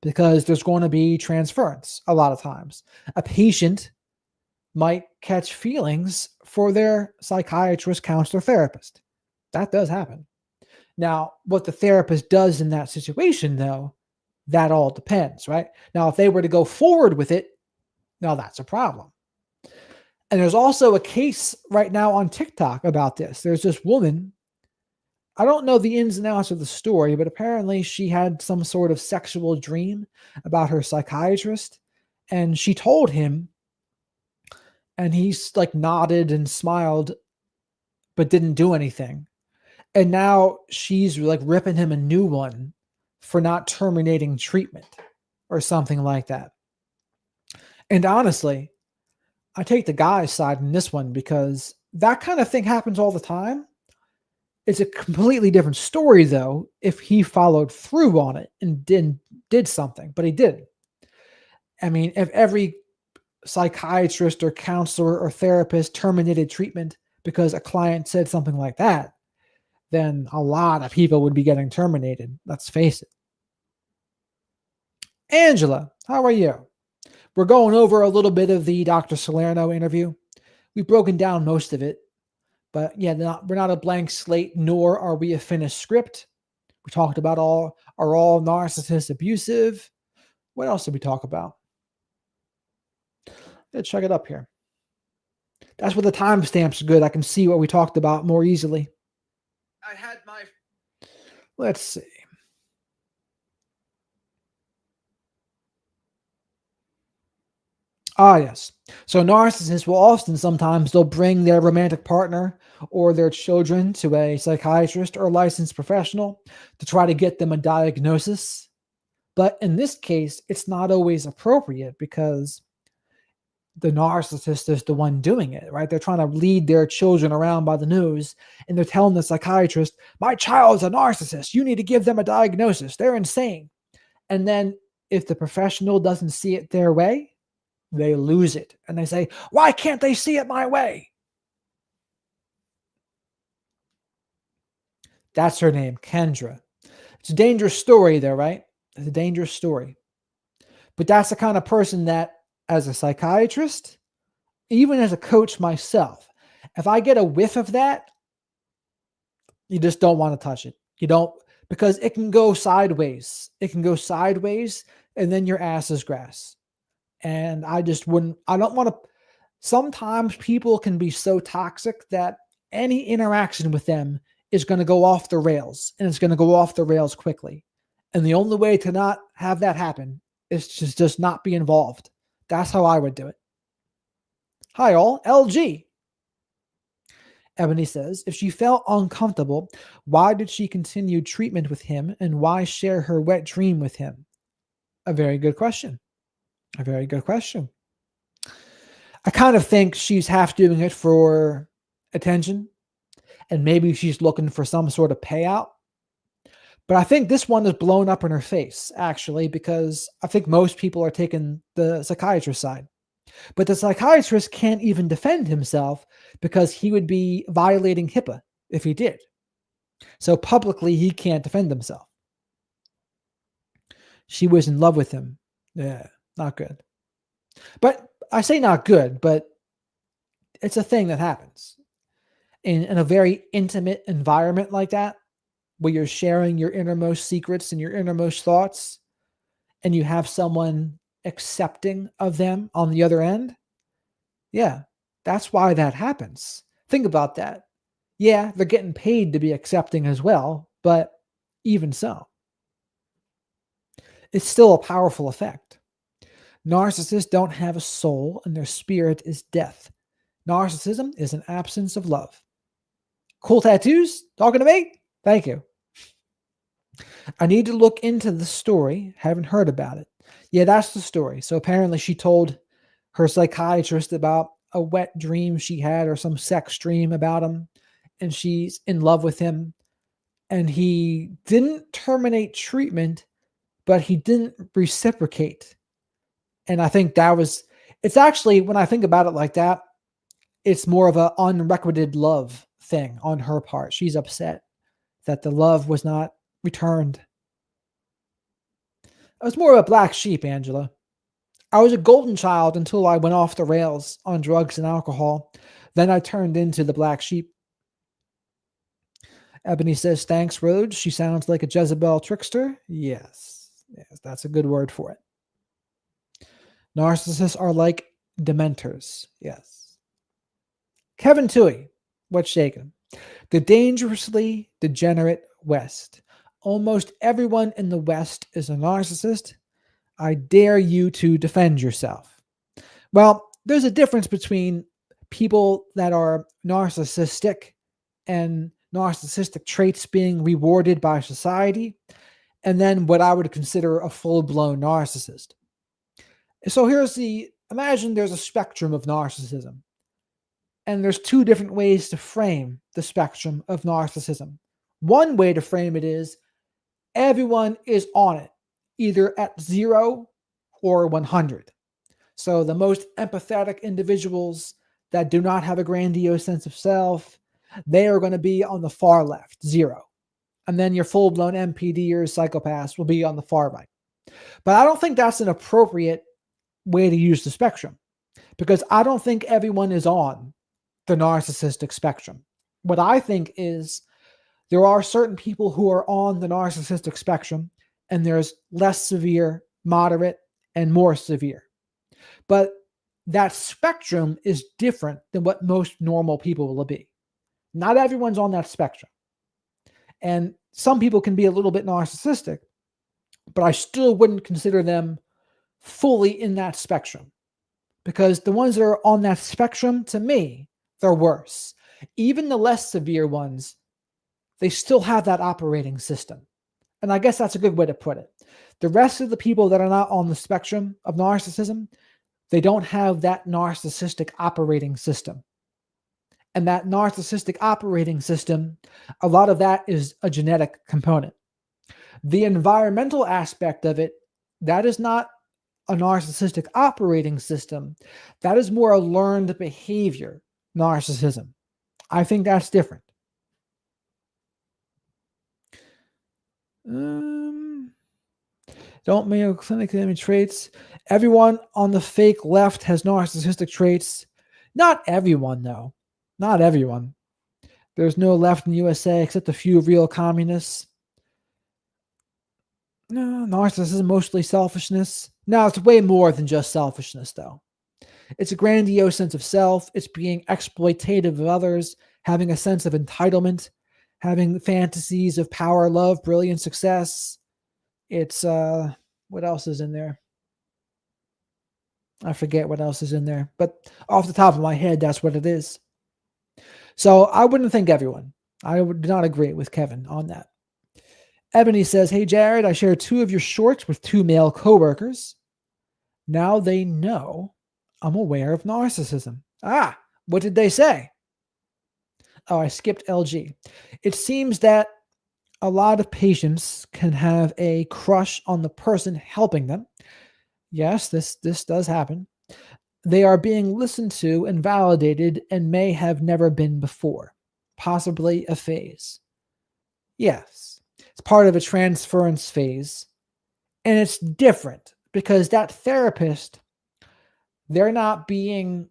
because there's going to be transference a lot of times. A patient might catch feelings for their psychiatrist, counselor, therapist. That does happen. Now, what the therapist does in that situation, though, that all depends, right? Now, if they were to go forward with it, now that's a problem. And there's also a case right now on TikTok about this. There's this woman, I don't know the ins and outs of the story, but apparently she had some sort of sexual dream about her psychiatrist, and she told him, and he's like nodded and smiled, but didn't do anything. And now she's like ripping him a new one for not terminating treatment or something like that. And honestly, I take the guy's side in this one because that kind of thing happens all the time. It's a completely different story, though, if he followed through on it and did something, but he didn't. I mean, if every psychiatrist or counselor or therapist terminated treatment because a client said something like that, then a lot of people would be getting terminated. Let's face it. Angela, how are you? We're going over a little bit of the Dr. Salerno interview. We've broken down most of it, but yeah, we're not a blank slate, nor are we a finished script. We talked about are all narcissists abusive? What else did we talk about? Let's check it up here. That's where the timestamps are good. I can see what we talked about more easily. I had my. Let's see. Ah, yes. So narcissists will often sometimes they'll bring their romantic partner or their children to a psychiatrist or licensed professional to try to get them a diagnosis. But in this case, it's not always appropriate because the narcissist is the one doing it, right? They're trying to lead their children around by the nose and they're telling the psychiatrist, my child's a narcissist. You need to give them a diagnosis. They're insane. And then if the professional doesn't see it their way, they lose it. And they say, why can't they see it my way? That's her name, Kendra. It's a dangerous story, though, right? It's a dangerous story. But that's the kind of person that, as a psychiatrist, even as a coach myself, if I get a whiff of that, you just don't want to touch it. You don't, because it can go sideways. It can go sideways, and then your ass is grass. And I just wouldn't, I don't want to. Sometimes people can be so toxic that any interaction with them is going to go off the rails, and it's going to go off the rails quickly. And the only way to not have that happen is to just not be involved. That's how I would do it. Hi, all. LG. Ebony says, if she felt uncomfortable, why did she continue treatment with him and why share her wet dream with him? A very good question. A very good question. I kind of think she's half doing it for attention and maybe she's looking for some sort of payout. But I think this one is blown up in her face, actually, because I think most people are taking the psychiatrist side. But the psychiatrist can't even defend himself because he would be violating HIPAA if he did. So publicly, he can't defend himself. She was in love with him. Yeah, not good. But I say not good, but it's a thing that happens in a very intimate environment like that, where you're sharing your innermost secrets and your innermost thoughts, and you have someone accepting of them on the other end. Yeah, that's why that happens. Think about that. Yeah, they're getting paid to be accepting as well, but even so, it's still a powerful effect. Narcissists don't have a soul, and their spirit is death. Narcissism is an absence of love. Cool tattoos? Talking to me? Thank you. I need to look into the story. Haven't heard about it. Yeah, that's the story. So apparently she told her psychiatrist about a wet dream she had or some sex dream about him, and she's in love with him. And he didn't terminate treatment, but he didn't reciprocate. And I think it's actually, when I think about it like that, it's more of an unrequited love thing on her part. She's upset that the love was not returned. I was more of a black sheep, Angela. I was a golden child until I went off the rails on drugs and alcohol. Then I turned into the black sheep. Ebony says, thanks, Rhodes. She sounds like a Jezebel trickster. Yes, that's a good word for it. Narcissists are like dementors. Yes. Kevin Toohey, what's shaking? The dangerously degenerate West. Almost everyone in the West is a narcissist. I dare you to defend yourself. Well, there's a difference between people that are narcissistic and narcissistic traits being rewarded by society, and then what I would consider a full-blown narcissist. So imagine there's a spectrum of narcissism, and there's two different ways to frame the spectrum of narcissism. One way to frame it is everyone is on it, either at 0 or 100. So the most empathetic individuals that do not have a grandiose sense of self, they are going to be on the far left, 0. And then your full-blown MPD or psychopaths will be on the far right. But I don't think that's an appropriate way to use the spectrum, because I don't think everyone is on the narcissistic spectrum. What I think is there are certain people who are on the narcissistic spectrum, and there's less severe, moderate, and more severe. But that spectrum is different than what most normal people will be. Not everyone's on that spectrum. And some people can be a little bit narcissistic, but I still wouldn't consider them fully in that spectrum, because the ones that are on that spectrum, to me, they're worse. Even the less severe ones, they still have that operating system. And I guess that's a good way to put it. The rest of the people that are not on the spectrum of narcissism, they don't have that narcissistic operating system. And that narcissistic operating system, a lot of that is a genetic component. The environmental aspect of it, that is not a narcissistic operating system. That is more a learned behavior narcissism. I think that's different. Don't Mayo Clinic have any traits. Everyone on the fake left has narcissistic traits. Not everyone, though. Not everyone. There's no left in the USA except a few real communists. No, narcissism, mostly selfishness. No, it's way more than just selfishness, though. It's a grandiose sense of self. It's being exploitative of others, having a sense of entitlement, having fantasies of power, love, brilliant success. It's, what else is in there? I forget what else is in there, but off the top of my head, that's what it is. So I wouldn't think everyone. I would not agree with Kevin on that. Ebony says, hey, Jared, I shared 2 of your shorts with 2 male coworkers. Now they know I'm aware of narcissism. Ah, what did they say? Oh, I skipped LG. It seems that a lot of patients can have a crush on the person helping them. Yes, this does happen. they are being listened to and validated and may have never been before, possibly a phase. Yes, it's part of a transference phase, and it's different because that therapist, they're not being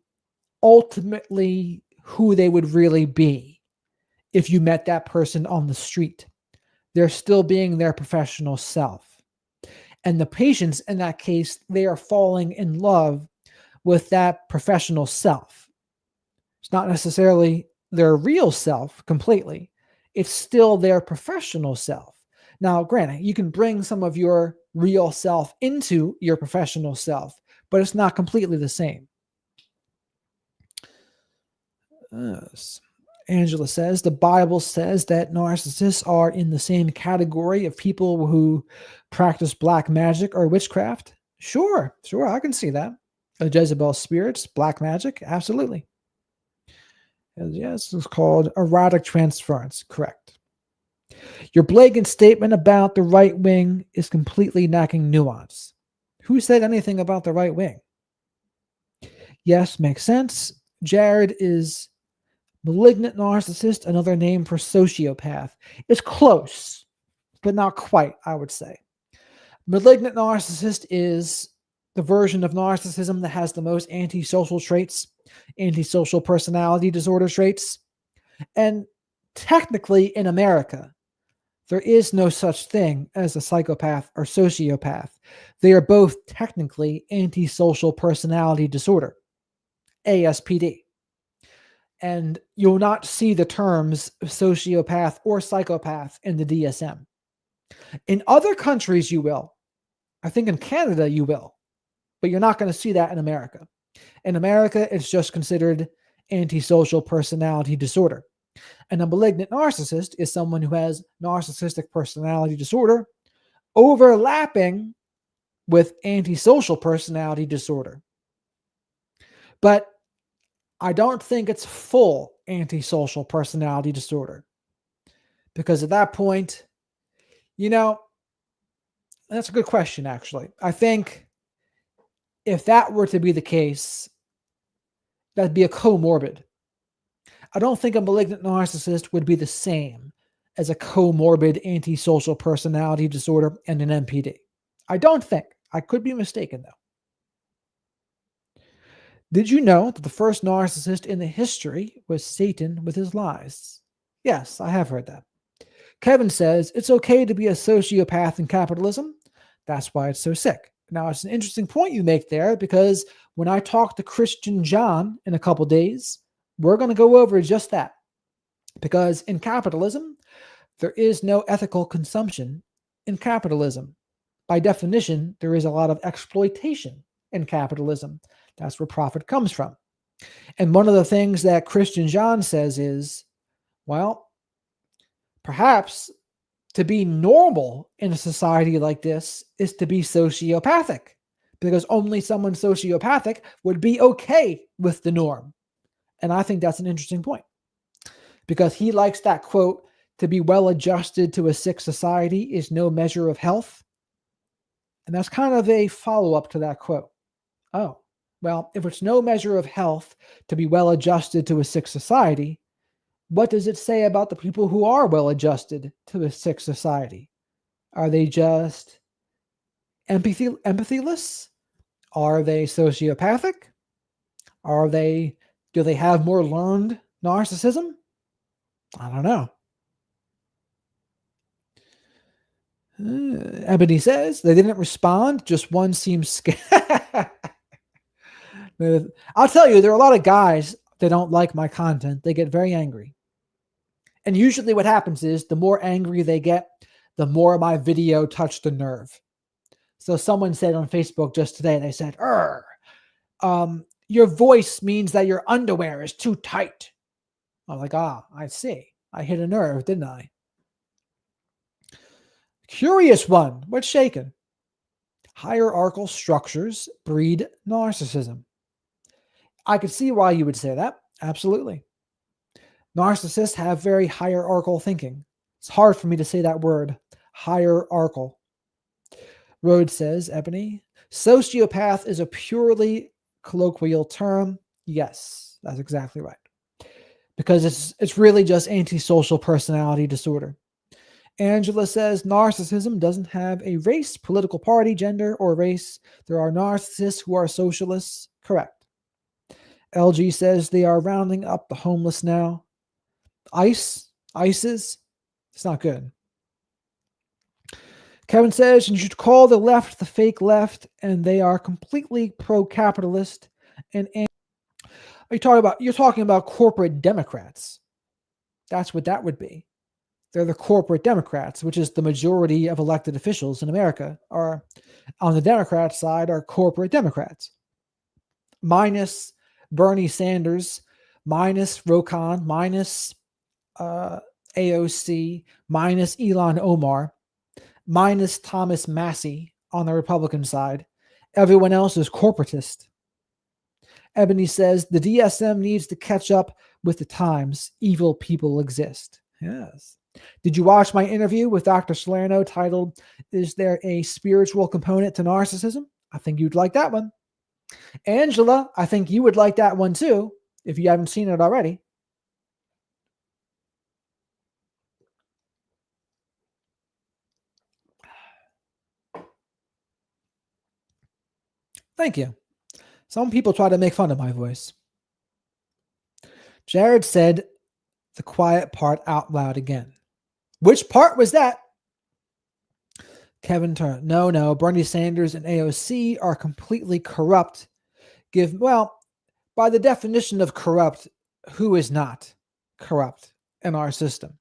ultimately who they would really be if you met that person on the street. They're still being their professional self. And the patients in that case, they are falling in love with that professional self. It's not necessarily their real self completely, it's still their professional self. Now, granted, you can bring some of your real self into your professional self, but it's not completely the same. Yes. Angela says the Bible says that narcissists are in the same category of people who practice black magic or witchcraft. Sure, I can see that. Jezebel spirits, black magic, absolutely. Yes, it's called erotic transference, correct. Your blatant statement about the right wing is completely lacking nuance. Who said anything about the right wing? Yes, makes sense. Jared is malignant narcissist, another name for sociopath. It's close, but not quite, I would say. Malignant narcissist is the version of narcissism that has the most antisocial traits, antisocial personality disorder traits. And technically, in America, there is no such thing as a psychopath or sociopath. They are both technically antisocial personality disorder, ASPD. And you'll not see the terms sociopath or psychopath in the DSM. In other countries, you will. I think in Canada, you will. But you're not going to see that in America. In America, it's just considered antisocial personality disorder. And a malignant narcissist is someone who has narcissistic personality disorder overlapping with antisocial personality disorder. But I don't think it's full antisocial personality disorder. Because at that point, that's a good question, actually. I think if that were to be the case, that'd be a comorbid. I don't think a malignant narcissist would be the same as a comorbid antisocial personality disorder and an MPD. I don't think. I could be mistaken, though. Did you know that the first narcissist in the history was Satan with his lies? Yes, I have heard that. Kevin says, it's okay to be a sociopath in capitalism. That's why it's so sick. Now, it's an interesting point you make there because when I talk to Christian John in a couple days, we're going to go over just that. Because in capitalism, there is no ethical consumption in capitalism. By definition, there is a lot of exploitation in capitalism. That's where profit comes from. And one of the things that Christian John says is, well, perhaps to be normal in a society like this is to be sociopathic, because only someone sociopathic would be okay with the norm. And I think that's an interesting point, because he likes that quote, to be well adjusted to a sick society is no measure of health. And that's kind of a follow-up to that quote. Oh, well, if it's no measure of health to be well adjusted to a sick society, what does it say about the people who are well adjusted to a sick society? Are they just empathyless? Are they sociopathic? Do they have more learned narcissism? I don't know. Ebony says they didn't respond. Just one seems scared. I'll tell you, there are a lot of guys that don't like my content. They get very angry. And usually what happens is the more angry they get, the more my video touched a nerve. So someone said on Facebook just today, they said, your voice means that your underwear is too tight. I'm like, I see. I hit a nerve, didn't I? Curious one. What's shaken? Hierarchical structures breed narcissism. I could see why you would say that. Absolutely. Narcissists have very hierarchical thinking. It's hard for me to say that word, hierarchical. Rhodes says, Ebony, sociopath is a purely colloquial term? Yes, that's exactly right. Because it's really just antisocial personality disorder. Angela says narcissism doesn't have a race, political party, gender, or race. There are narcissists who are socialists. Correct. LG says they are rounding up the homeless now. ISIS, it's not good. Kevin says you should call the left the fake left, and they are completely pro-capitalist. And you're talking about corporate Democrats. That's what that would be. They're the corporate Democrats, which is the majority of elected officials in America are on the Democrat side are corporate Democrats. Minus Bernie Sanders, minus Rokon, minus AOC, minus Elon Omar, minus Thomas Massey on the Republican side. Everyone else is corporatist. Ebony says the DSM needs to catch up with the times. Evil people exist. Yes. Did you watch my interview with Dr. Salerno titled, Is There a Spiritual Component to Narcissism? I think you'd like that one. Angela, I think you would like that one too, if you haven't seen it already. Thank you. Some people try to make fun of my voice. Jared said the quiet part out loud again. Which part was that? Kevin turned. No. Bernie Sanders and AOC are completely corrupt. By the definition of corrupt, who is not corrupt in our system?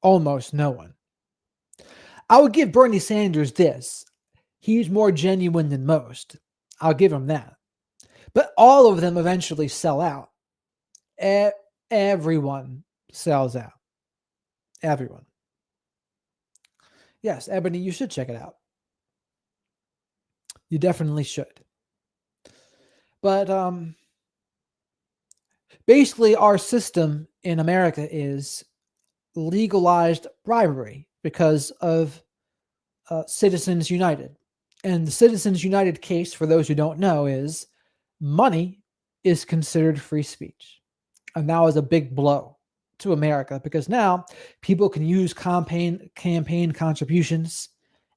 Almost no one. I would give Bernie Sanders this. He's more genuine than most. I'll give him that. But all of them eventually sell out. Everyone sells out. Everyone. Yes, Ebony, you should check it out. You definitely should. But basically, our system in America is legalized bribery because of Citizens United. And the Citizens United case, for those who don't know, is money is considered free speech. And that was a big blow to America because now people can use campaign contributions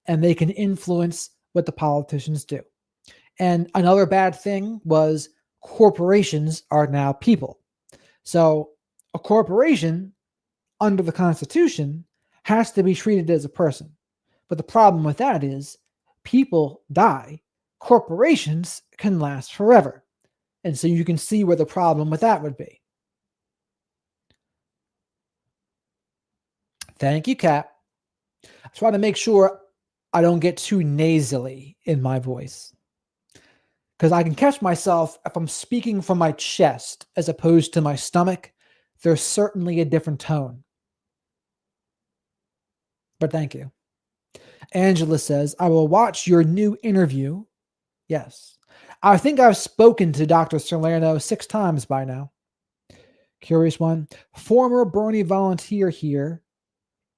and they can influence what the politicians do. And another bad thing was corporations are now people. So a corporation under the Constitution has to be treated as a person. But the problem with that is people die. Corporations can last forever. And so you can see where the problem with that would be. Thank you, Kat. I try to make sure I don't get too nasally in my voice. Because I can catch myself if I'm speaking from my chest as opposed to my stomach. There's certainly a different tone. But thank you. Angela says, I will watch your new interview. Yes. I think I've spoken to Dr. Salerno 6 times by now. Curious one. Former Bernie volunteer here.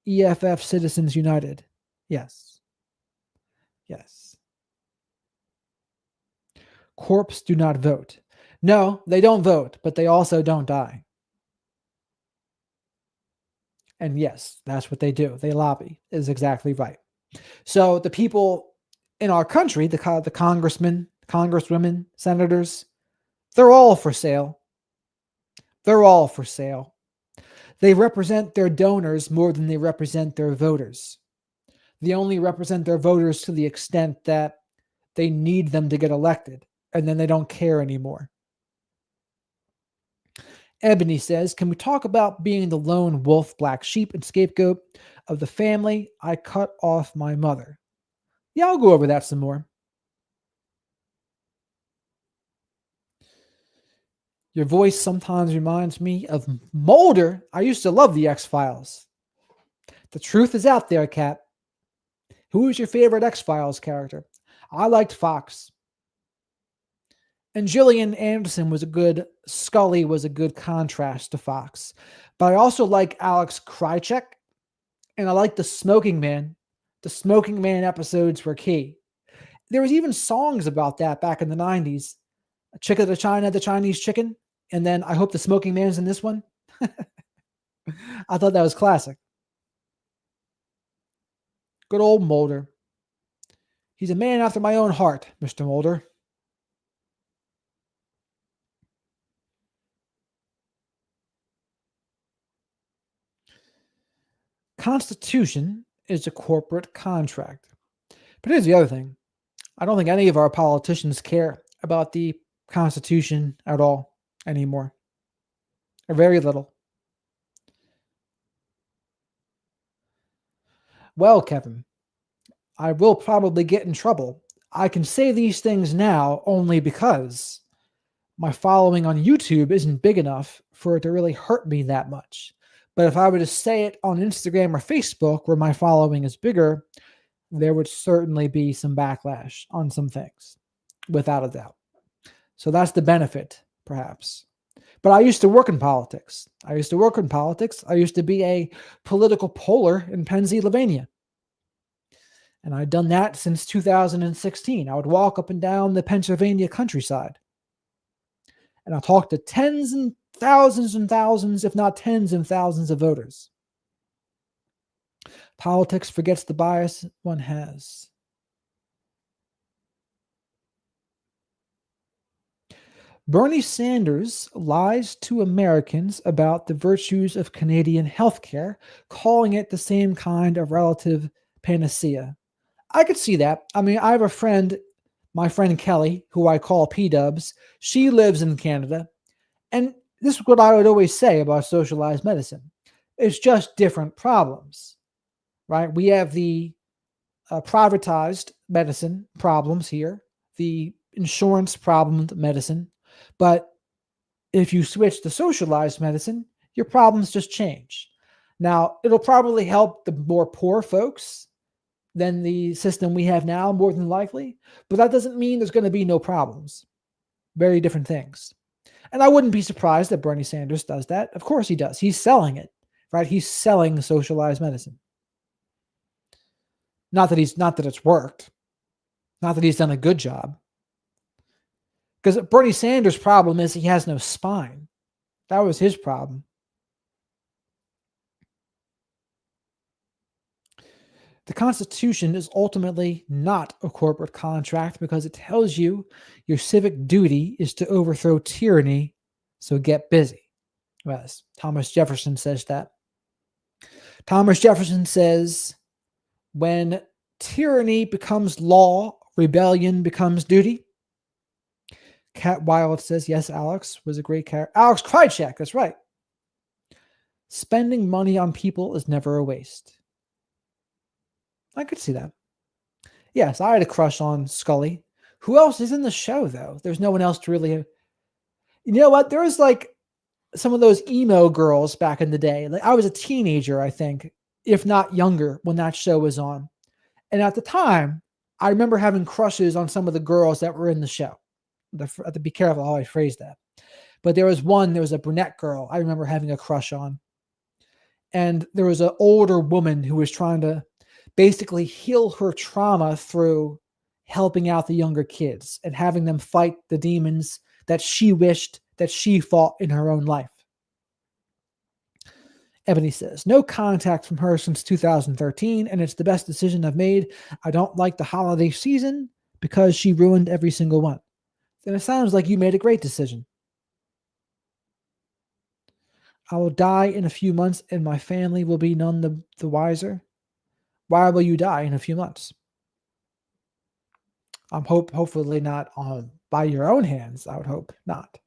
EFF Citizens United. Yes. Yes. Corps do not vote. No, they don't vote, but they also don't die. And yes, that's what they do. They lobby, is exactly right. So the people in our country, the congressmen, congresswomen, senators, they're all for sale. They're all for sale. They represent their donors more than they represent their voters. They only represent their voters to the extent that they need them to get elected, and then they don't care anymore. Ebony says, can we talk about being the lone wolf, black sheep, and scapegoat of the family? I cut off my mother. Yeah, I'll go over that some more. Your voice sometimes reminds me of Mulder. I used to love the X-Files. The truth is out there, Kat. Who is your favorite X-Files character? I liked Fox. And Gillian Anderson was a good, Scully was a good contrast to Fox. But I also like Alex Krycek, and I like the Smoking Man. The Smoking Man episodes were key. There was even songs about that back in the 90s. Chicken to China, the Chinese chicken. And then I hope the smoking man's in this one. I thought that was classic. Good old Mulder. He's a man after my own heart, Mr. Mulder. Constitution is a corporate contract. But here's the other thing. I don't think any of our politicians care about the Constitution at all anymore. Or very little. Well, Kevin, I will probably get in trouble. I can say these things now only because my following on YouTube isn't big enough for it to really hurt me that much. But if I were to say it on Instagram or Facebook, where my following is bigger, there would certainly be some backlash on some things, without a doubt. So that's the benefit, perhaps. But I used to work in politics. I used to be a political poller in Pennsylvania. And I'd done that since 2016. I would walk up and down the Pennsylvania countryside. And I'll talk to tens and thousands, if not tens and thousands of voters. Politics forgets the bias one has. Bernie Sanders lies to Americans about the virtues of Canadian healthcare, calling it the same kind of relative panacea. I could see that. I mean, I have a friend, my friend Kelly, who I call P-Dubs. She lives in Canada. And this is what I would always say about socialized medicine. It's just different problems, right? We have the privatized medicine problems here, the insurance problemed medicine. But if you switch to socialized medicine, your problems just change. Now, it'll probably help the more poor folks than the system we have now, more than likely. But that doesn't mean there's going to be no problems. Very different things. And I wouldn't be surprised that Bernie Sanders does that. Of course he does. He's selling it, right? He's selling socialized medicine. Not that it's worked. Not that he's done a good job. Because Bernie Sanders' problem is he has no spine. That was his problem. The Constitution is ultimately not a corporate contract because it tells you your civic duty is to overthrow tyranny, so get busy. Well, Thomas Jefferson says that. Thomas Jefferson says, when tyranny becomes law, rebellion becomes duty. Cat Wild says, yes, Alex was a great character. Alex Krychek, that's right. Spending money on people is never a waste. I could see that. Yes, I had a crush on Scully. Who else is in the show, though? There's no one else to really... You know what? There was like some of those emo girls back in the day. Like I was a teenager, I think, if not younger, when that show was on. And at the time, I remember having crushes on some of the girls that were in the show. I have to be careful how I phrase that. But there was a brunette girl I remember having a crush on. And there was an older woman who was trying to basically heal her trauma through helping out the younger kids and having them fight the demons that she wished that she fought in her own life. Ebony says, no contact from her since 2013, and it's the best decision I've made. I don't like the holiday season because she ruined every single one. Then it sounds like you made a great decision. I will die in a few months and my family will be none the wiser. Why will you die in a few months? Hopefully not by your own hands. I would hope not.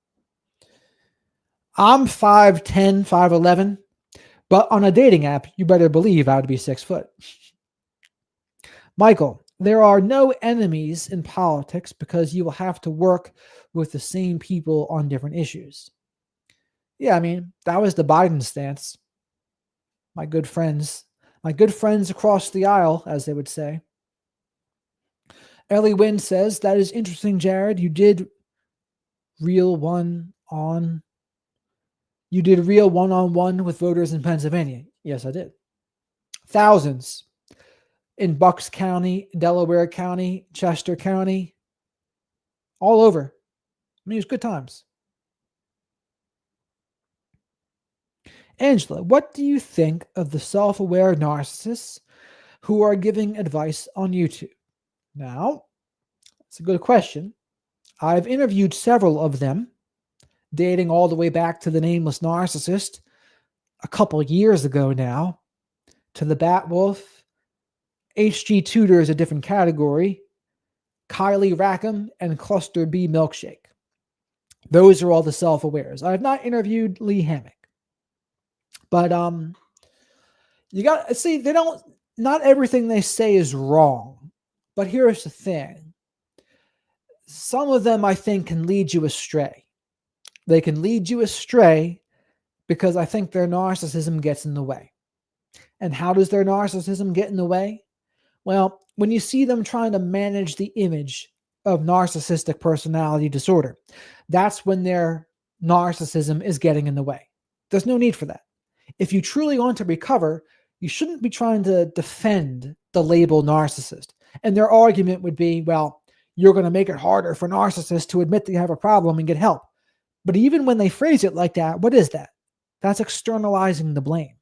I'm 5'10", 5'11", but on a dating app, you better believe I would be 6 foot. Michael, there are no enemies in politics because you will have to work with the same people on different issues. Yeah, I mean, that was the Biden stance. My good friends across the aisle, as they would say. Ellie Wynn says, that is interesting, Jared. You did real one-on-one with voters in Pennsylvania. Yes, I did. Thousands in Bucks County, Delaware County, Chester County, all over. I mean, it was good times. Angela, what do you think of the self-aware narcissists who are giving advice on YouTube? Now, it's a good question. I've interviewed several of them, dating all the way back to the Nameless Narcissist a couple years ago now, to the Batwolf. HG Tudor is a different category. Kylie Rackham and Cluster B Milkshake. Those are all the self-awares. I have not interviewed Lee Hammock. But you got to see, they don't, not everything they say is wrong. But here's the thing. Some of them, I think, can lead you astray. They can lead you astray because I think their narcissism gets in the way. And how does their narcissism get in the way? Well, when you see them trying to manage the image of narcissistic personality disorder, that's when their narcissism is getting in the way. There's no need for that. If you truly want to recover, you shouldn't be trying to defend the label narcissist. And their argument would be, well, you're going to make it harder for narcissists to admit they have a problem and get help. But even when they phrase it like that, what is that? That's externalizing the blame.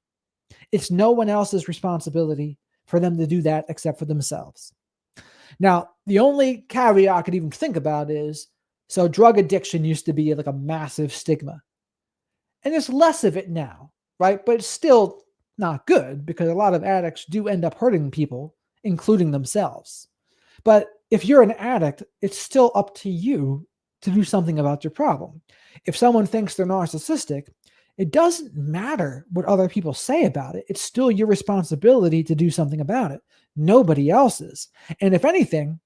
It's no one else's responsibility for them to do that except for themselves. Now, the only caveat I could even think about is, so drug addiction used to be like a massive stigma. And there's less of it now, right? But it's still not good because a lot of addicts do end up hurting people, including themselves. But if you're an addict, it's still up to you to do something about your problem. If someone thinks they're narcissistic, it doesn't matter what other people say about it. It's still your responsibility to do something about it. Nobody else's. And if anything,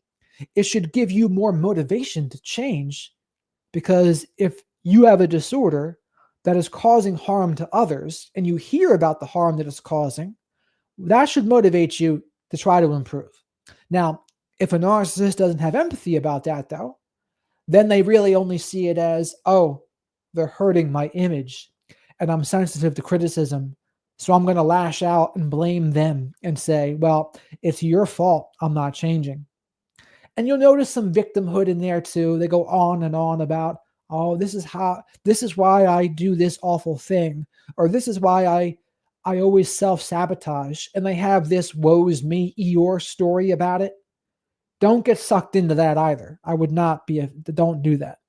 it should give you more motivation to change, because if you have a disorder that is causing harm to others and you hear about the harm that it's causing, that should motivate you to try to improve. Now, if a narcissist doesn't have empathy about that, though, then they really only see it as, oh, they're hurting my image and I'm sensitive to criticism, so I'm going to lash out and blame them and say, well, it's your fault I'm not changing. And you'll notice some victimhood in there too. They go on and on about, oh, this is why I do this awful thing, or this is why I always self-sabotage. And they have this woe's me Eeyore story about it. Don't get sucked into that either. I would not be, don't do that.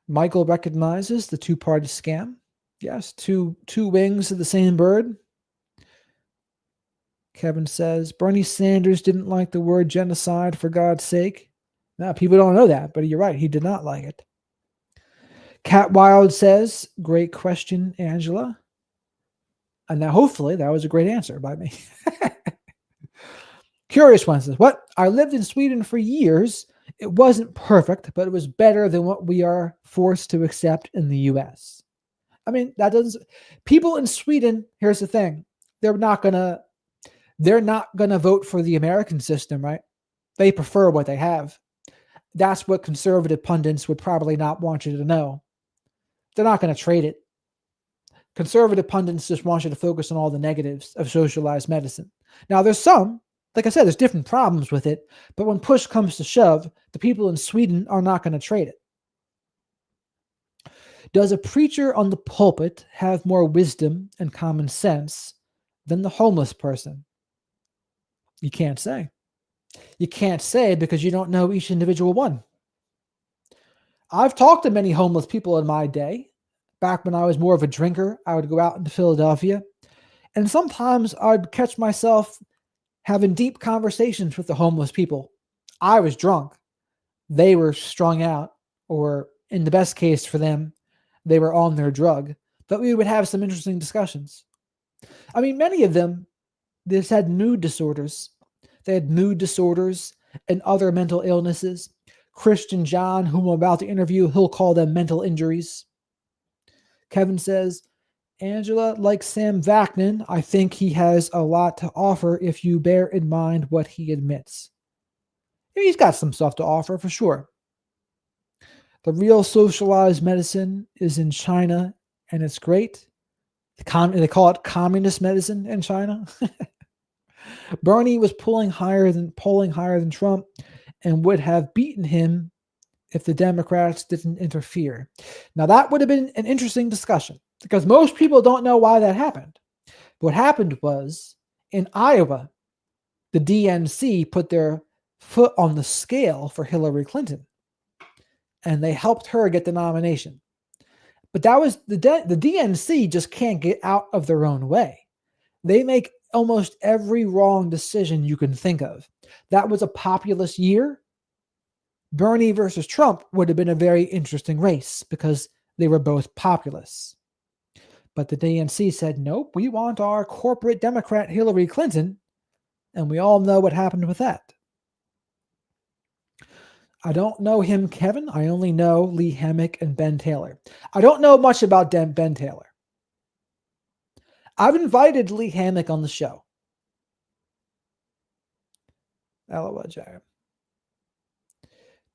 Michael recognizes the two-party scam. Yes, two wings of the same bird. Kevin says, Bernie Sanders didn't like the word genocide, for God's sake. Now, people don't know that, but you're right. He did not like it. Cat Wild says, great question, Angela. And now, hopefully, that was a great answer by me. Curious One says, what? I lived in Sweden for years. It wasn't perfect, but it was better than what we are forced to accept in the U.S. I mean, that doesn't. People in Sweden, here's the thing: they're not gonna vote for the American system, right? They prefer what they have. That's what conservative pundits would probably not want you to know. They're not going to trade it. Conservative pundits just want you to focus on all the negatives of socialized medicine. Now, there's some. Like I said, there's different problems with it, but when push comes to shove, the people in Sweden are not going to trade it. Does a preacher on the pulpit have more wisdom and common sense than the homeless person? You can't say. You can't say because you don't know each individual one. I've talked to many homeless people in my day. Back when I was more of a drinker, I would go out into Philadelphia, and sometimes I'd catch myself having deep conversations with the homeless people. I was drunk. They were strung out, or in the best case for them, they were on their drug. But we would have some interesting discussions. I mean, many of them, they had mood disorders. They had mood disorders and other mental illnesses. Christian John, whom I'm about to interview, he'll call them mental injuries. Kevin says, Angela, like Sam Vaknin, I think he has a lot to offer if you bear in mind what he admits. He's got some stuff to offer for sure. The real socialized medicine is in China, and it's great. They call it communist medicine in China. Bernie was polling higher than Trump and would have beaten him if the Democrats didn't interfere. Now that would have been an interesting discussion because most people don't know why that happened. What happened was in Iowa, the DNC put their foot on the scale for Hillary Clinton and they helped her get the nomination. But that was the DNC just can't get out of their own way. They make almost every wrong decision you can think of. That was a populist year. Bernie versus Trump would have been a very interesting race because they were both populists. But the DNC said, nope, we want our corporate Democrat Hillary Clinton. And we all know what happened with that. I don't know him, Kevin. I only know Lee Hammock and Ben Taylor. I don't know much about Ben Taylor. I've invited Lee Hammock on the show. LOL, Jared.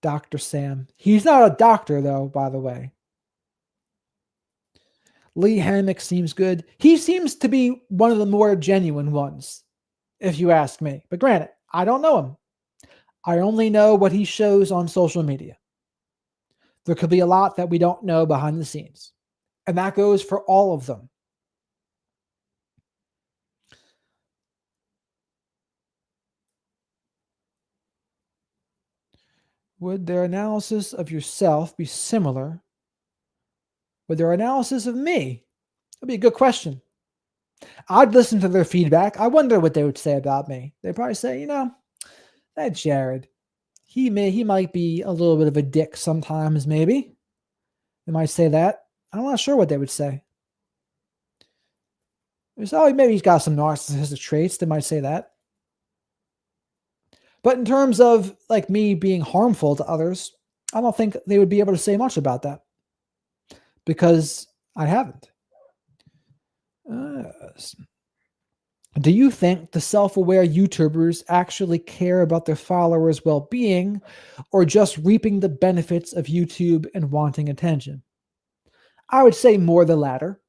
Dr. Sam. He's not a doctor, though, by the way. Lee Hammock seems good. He seems to be one of the more genuine ones, if you ask me. But granted, I don't know him. I only know what he shows on social media. There could be a lot that we don't know behind the scenes. And that goes for all of them. Would their analysis of yourself be similar? Would their analysis of me? That'd be a good question. I'd listen to their feedback. I wonder what they would say about me. They'd probably say, that Jared, he might be a little bit of a dick sometimes, maybe. They might say that. I'm not sure what they would say. Maybe he's got some narcissistic traits. They might say that. But in terms of like me being harmful to others, I don't think they would be able to say much about that because I haven't. Do you think the self-aware YouTubers actually care about their followers' well-being or just reaping the benefits of YouTube and wanting attention? I would say more the latter.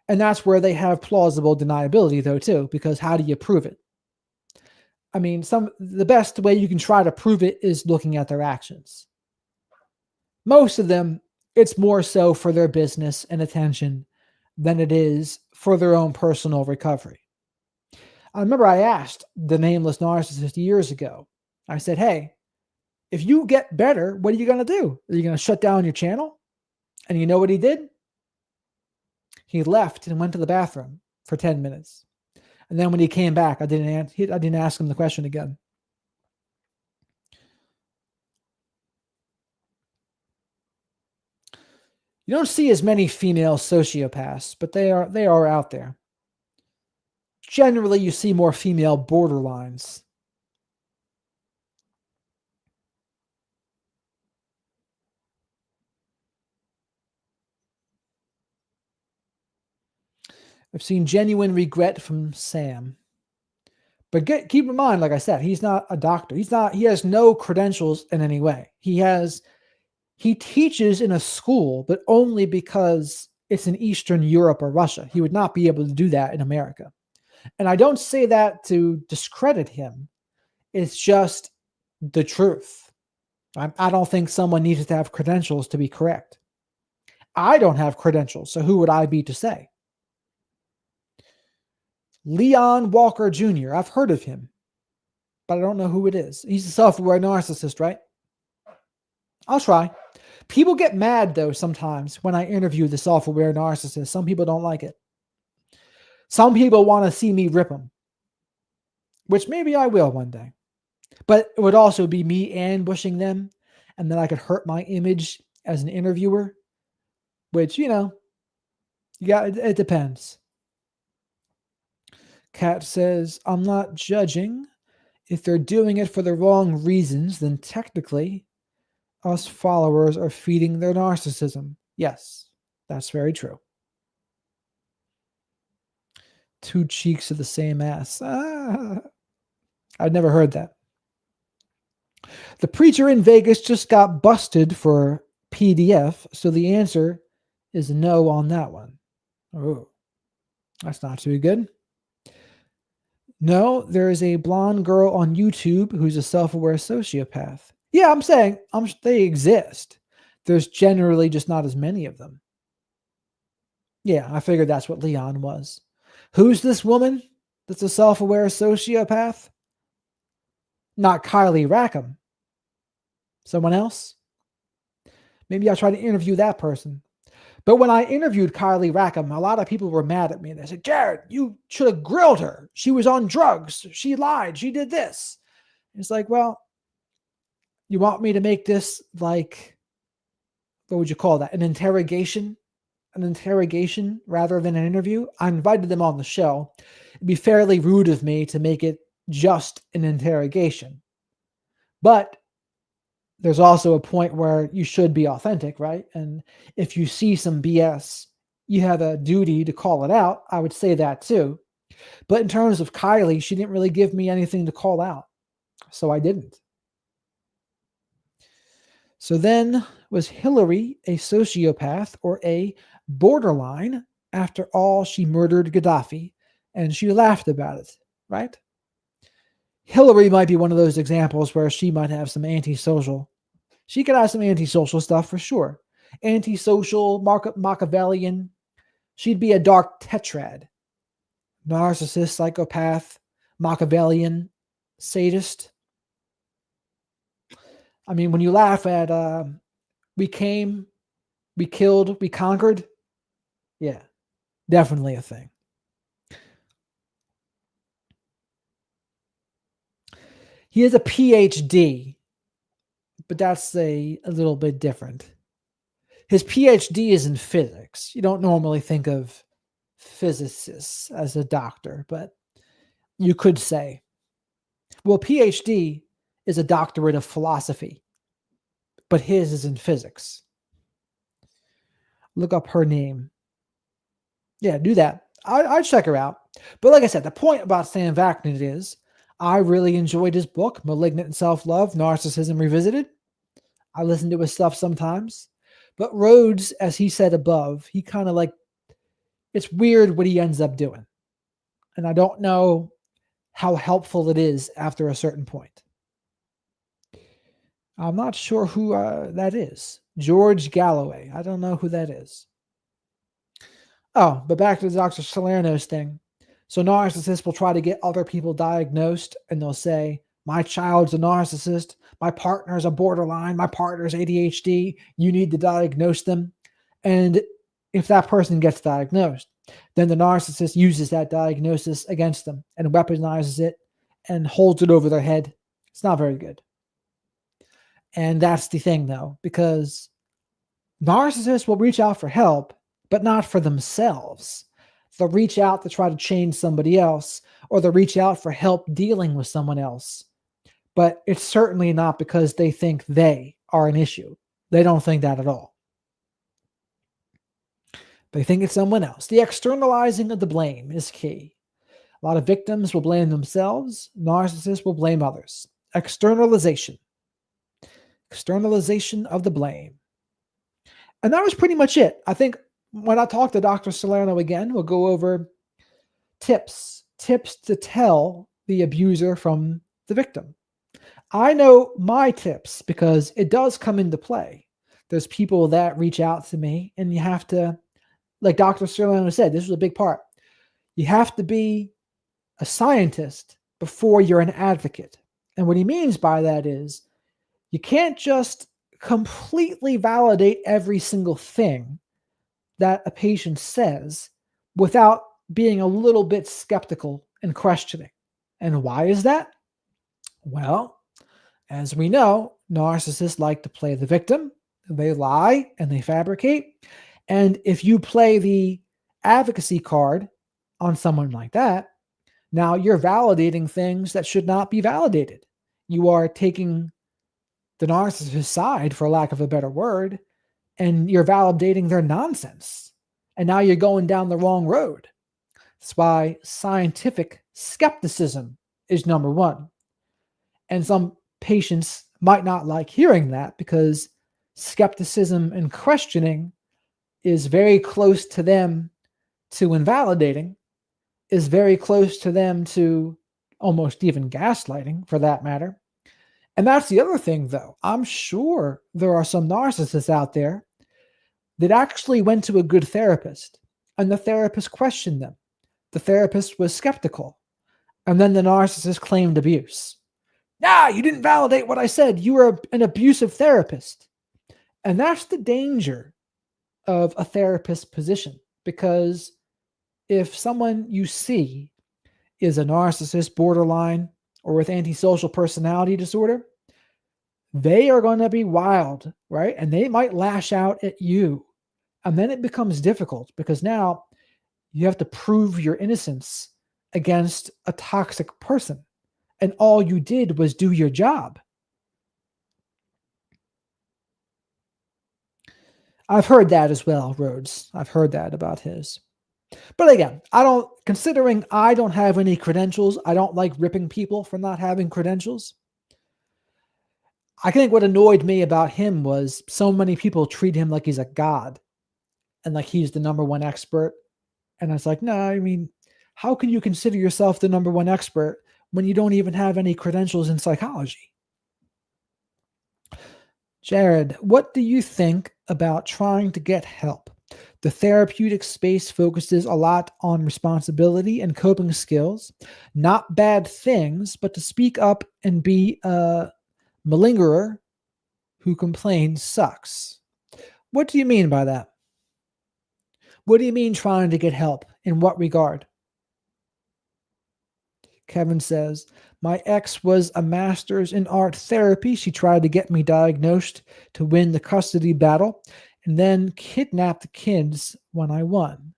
And that's where they have plausible deniability though too, because how do you prove it? I mean, the best way you can try to prove it is looking at their actions. Most of them, it's more so for their business and attention than it is for their own personal recovery. I remember I asked the nameless narcissist years ago, I said, hey, if you get better, what are you going to do? Are you going to shut down your channel? And you know what he did? He left and went to the bathroom for 10 minutes. And then when he came back, I didn't ask him the question again. You don't see as many female sociopaths, but they are out there. Generally, you see more female borderlines. I've seen genuine regret from Sam. But keep in mind, like I said, he's not a doctor. He has no credentials in any way. He teaches in a school, but only because it's in Eastern Europe or Russia. He would not be able to do that in America. And I don't say that to discredit him. It's just the truth. I don't think someone needs to have credentials to be correct. I don't have credentials, so who would I be to say? Leon Walker Jr. I've heard of him, but I don't know who it is. He's a self-aware narcissist, right? I'll try. People get mad, though, sometimes when I interview the self-aware narcissist. Some people don't like it. Some people want to see me rip them, which maybe I will one day. But it would also be me ambushing them, and then I could hurt my image as an interviewer, which, it depends. Kat says, I'm not judging. If they're doing it for the wrong reasons, then technically us followers are feeding their narcissism. Yes, that's very true. Two cheeks of the same ass. I've never heard that. The preacher in Vegas just got busted for PDF, so the answer is no on that one. Oh, that's not too good. No, there is a blonde girl on YouTube who's a self-aware sociopath. Yeah, I'm saying they exist. There's generally just not as many of them. Yeah, I figured that's what Leon was. Who's this woman that's a self-aware sociopath? Not Kylie Rackham. Someone else? Maybe I'll try to interview that person. But when I interviewed Kylie Rackham, a lot of people were mad at me. They said, Jared, you should have grilled her. She was on drugs. She lied. She did this. It's like, well, you want me to make this like, what would you call that? An interrogation? An interrogation rather than an interview? I invited them on the show. It'd be fairly rude of me to make it just an interrogation. But there's also a point where you should be authentic, right? And if you see some BS, you have a duty to call it out. I would say that too. But in terms of Kylie, she didn't really give me anything to call out. So I didn't. So then, was Hillary a sociopath or a borderline? After all, she murdered Gaddafi and she laughed about it, right? Hillary might be one of those examples where she might have some antisocial. She could have some antisocial stuff for sure. Antisocial, Machiavellian. She'd be a dark tetrad. Narcissist, psychopath, Machiavellian, sadist. I mean, when you laugh at we came, we killed, we conquered, yeah, definitely a thing. He has a PhD, but that's a little bit different. His PhD is in physics. You don't normally think of physicists as a doctor, but you could say. Well, PhD is a doctorate of philosophy, but his is in physics. Look up her name. Yeah, do that. I'd check her out. But like I said, the point about Sam Vaknin is I really enjoyed his book, Malignant Self-Love, Narcissism Revisited. I listen to his stuff sometimes. But Rhodes, as he said above, he kind of like, it's weird what he ends up doing. And I don't know how helpful it is after a certain point. I'm not sure who that is. George Galloway. I don't know who that is. Oh, but back to the Dr. Salerno's thing. So narcissists will try to get other people diagnosed and they'll say, my child's a narcissist. My partner's a borderline. My partner's ADHD. You need to diagnose them. And if that person gets diagnosed, then the narcissist uses that diagnosis against them and weaponizes it and holds it over their head. It's not very good. And that's the thing, though, because narcissists will reach out for help, but not for themselves. They'll reach out to try to change somebody else, or they'll reach out for help dealing with someone else. But it's certainly not because they think they are an issue. They don't think that at all. They think it's someone else. The externalizing of the blame is key. A lot of victims will blame themselves. Narcissists will blame others. Externalization. Externalization of the blame. And that was pretty much it. I think when I talk to Dr. Salerno again, we'll go over tips to tell the abuser from the victim. I know my tips because it does come into play. There's people that reach out to me and you have to, like Dr. Salerno said, this was a big part. You have to be a scientist before you're an advocate. And what he means by that is you can't just completely validate every single thing that a patient says without being a little bit skeptical and questioning. And why is that? Well, as we know, narcissists like to play the victim. They lie and they fabricate. And if you play the advocacy card on someone like that, now you're validating things that should not be validated. You are taking the narcissist's side, for lack of a better word, and you're validating their nonsense. And now you're going down the wrong road. That's why scientific skepticism is number one. And some patients might not like hearing that because skepticism and questioning is very close to them to invalidating, is very close to them to almost even gaslighting for that matter. And that's the other thing, though. I'm sure there are some narcissists out there that actually went to a good therapist, and the therapist questioned them. The therapist was skeptical, and then the narcissist claimed abuse. Nah, you didn't validate what I said. You were an abusive therapist. And that's the danger of a therapist position, because if someone you see is a narcissist, borderline, or with antisocial personality disorder, they are going to be wild, right? And they might lash out at you. And then it becomes difficult because now you have to prove your innocence against a toxic person. And all you did was do your job. I've heard that as well, Rhodes. I've heard that about his. But again, considering I don't have any credentials, I don't like ripping people for not having credentials. I think what annoyed me about him was so many people treat him like he's a god and like he's the number one expert. And I was like, no, I mean, how can you consider yourself the number one expert when you don't even have any credentials in psychology? Jared, what do you think about trying to get help? The therapeutic space focuses a lot on responsibility and coping skills, not bad things, but to speak up and be a malingerer who complains sucks. What do you mean by that? What do you mean trying to get help? In what regard? Kevin says, my ex was a master's in art therapy. She tried to get me diagnosed to win the custody battle and then kidnapped the kids when I won.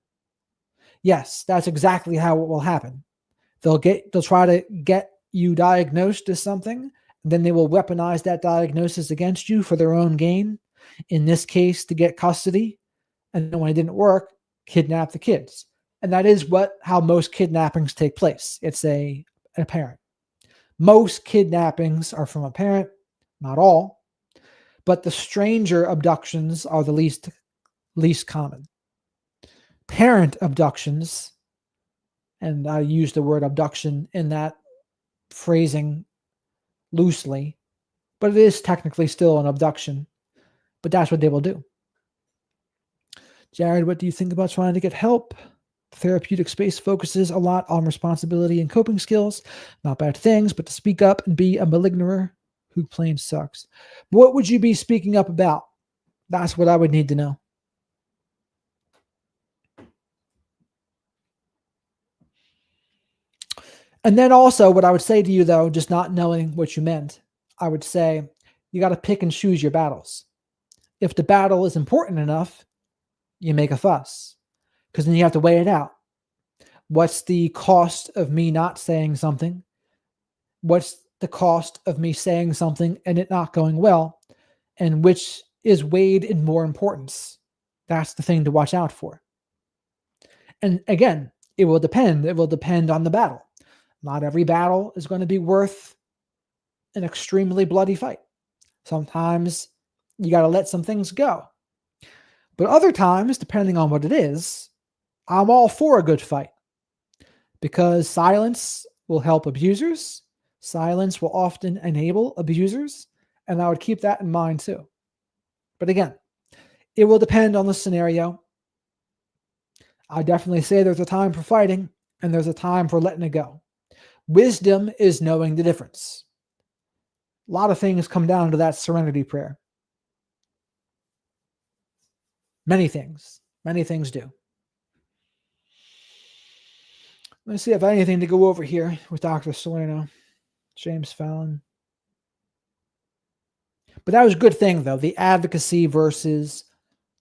Yes, that's exactly how it will happen. They'll try to get you diagnosed as something, then they will weaponize that diagnosis against you for their own gain. In this case, to get custody. And then when it didn't work, kidnap the kids. And that is how most kidnappings take place. It's a parent. Most kidnappings are from a parent, not all, but the stranger abductions are the least common. Parent abductions, and I use the word abduction in that phrasing loosely, but it is technically still an abduction, but that's what they will do. Jared, what do you think about trying to get help? The therapeutic space focuses a lot on responsibility and coping skills, not bad things, but to speak up and be a malingerer who plain sucks. What would you be speaking up about? That's what I would need to know. And then also what I would say to you, though, just not knowing what you meant, I would say you got to pick and choose your battles. If the battle is important enough, you make a fuss, because then you have to weigh it out. What's the cost of me not saying something? What's the cost of me saying something and it not going well? And which is weighed in more importance? That's the thing to watch out for. And again, it will depend. It will depend on the battle. Not every battle is going to be worth an extremely bloody fight. Sometimes you got to let some things go. But other times, depending on what it is, I'm all for a good fight, because silence will help abusers. Silence will often enable abusers, and I would keep that in mind too. But again, it will depend on the scenario. I definitely say there's a time for fighting and there's a time for letting it go. Wisdom is knowing the difference. A lot of things come down to that serenity prayer. Many things do. Let's see if I have anything to go over here with Dr. Salerno, James Fallon. But that was a good thing, though. The advocacy versus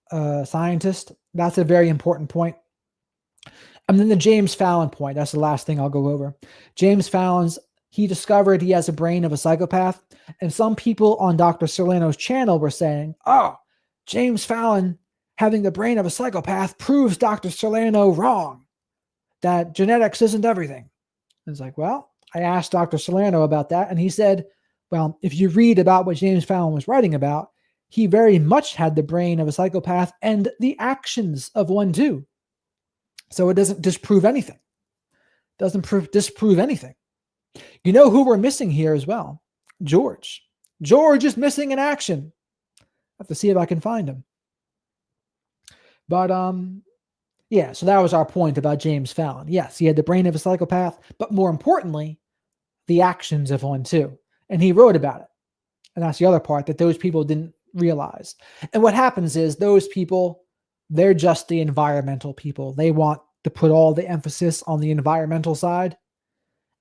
scientist. That's a very important point. And then the James Fallon point. That's the last thing I'll go over. James Fallon's, he discovered he has a brain of a psychopath. And some people on Dr. Salerno's channel were saying, oh, James Fallon having the brain of a psychopath proves Dr. Salerno wrong, that genetics isn't everything. It's like, well, I asked Dr. Salerno about that, and he said, well, if you read about what James Fallon was writing about, he very much had the brain of a psychopath and the actions of one too. So it doesn't disprove anything. Doesn't disprove anything. You know who we're missing here as well? George. George is missing in action. I have to see if I can find him. But yeah, so that was our point about James Fallon. Yes, he had the brain of a psychopath, but more importantly, the actions of one too. And he wrote about it. And that's the other part that those people didn't realize. And what happens is those people, they're just the environmental people. They want to put all the emphasis on the environmental side.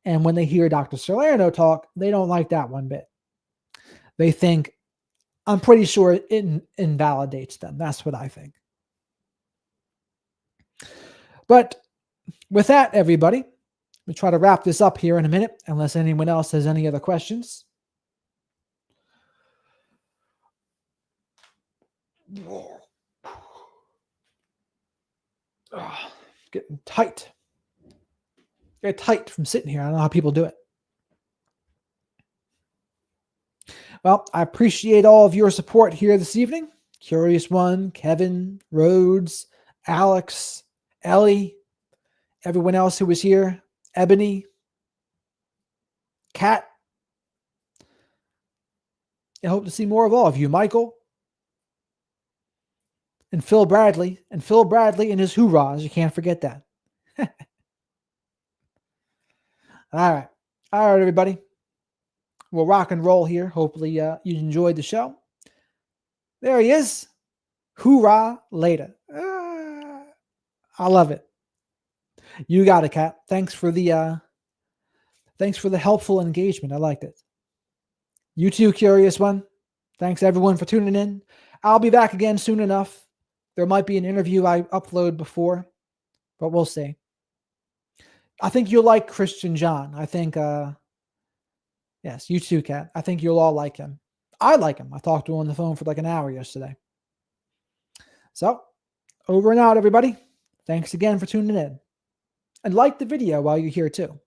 And when they hear Dr. Salerno talk, they don't like that one bit. They think, I'm pretty sure it invalidates them. That's what I think. But with that, everybody, we'll try to wrap this up here in a minute, unless anyone else has any other questions. Getting tight. Get tight from sitting here. I don't know how people do it. Well, I appreciate all of your support here this evening. Curious One, Kevin, Rhodes, Alex, Ellie, everyone else who was here, Ebony, Kat. I hope to see more of all of you, Michael, and Phil Bradley, and his hoorahs. You can't forget that. All right, everybody. We'll rock and roll here. Hopefully you enjoyed the show. There he is. Hoorah later. I love it. You got it, Kat. Thanks for the helpful engagement. I liked it. You too, Curious One. Thanks everyone for tuning in. I'll be back again soon enough. There might be an interview I upload before, but we'll see. I think you'll like Christian John. I think yes, you too, Kat. I think you'll all like him. I like him. I talked to him on the phone for like an hour yesterday. So, over and out, everybody. Thanks again for tuning in. And like the video while you're here too.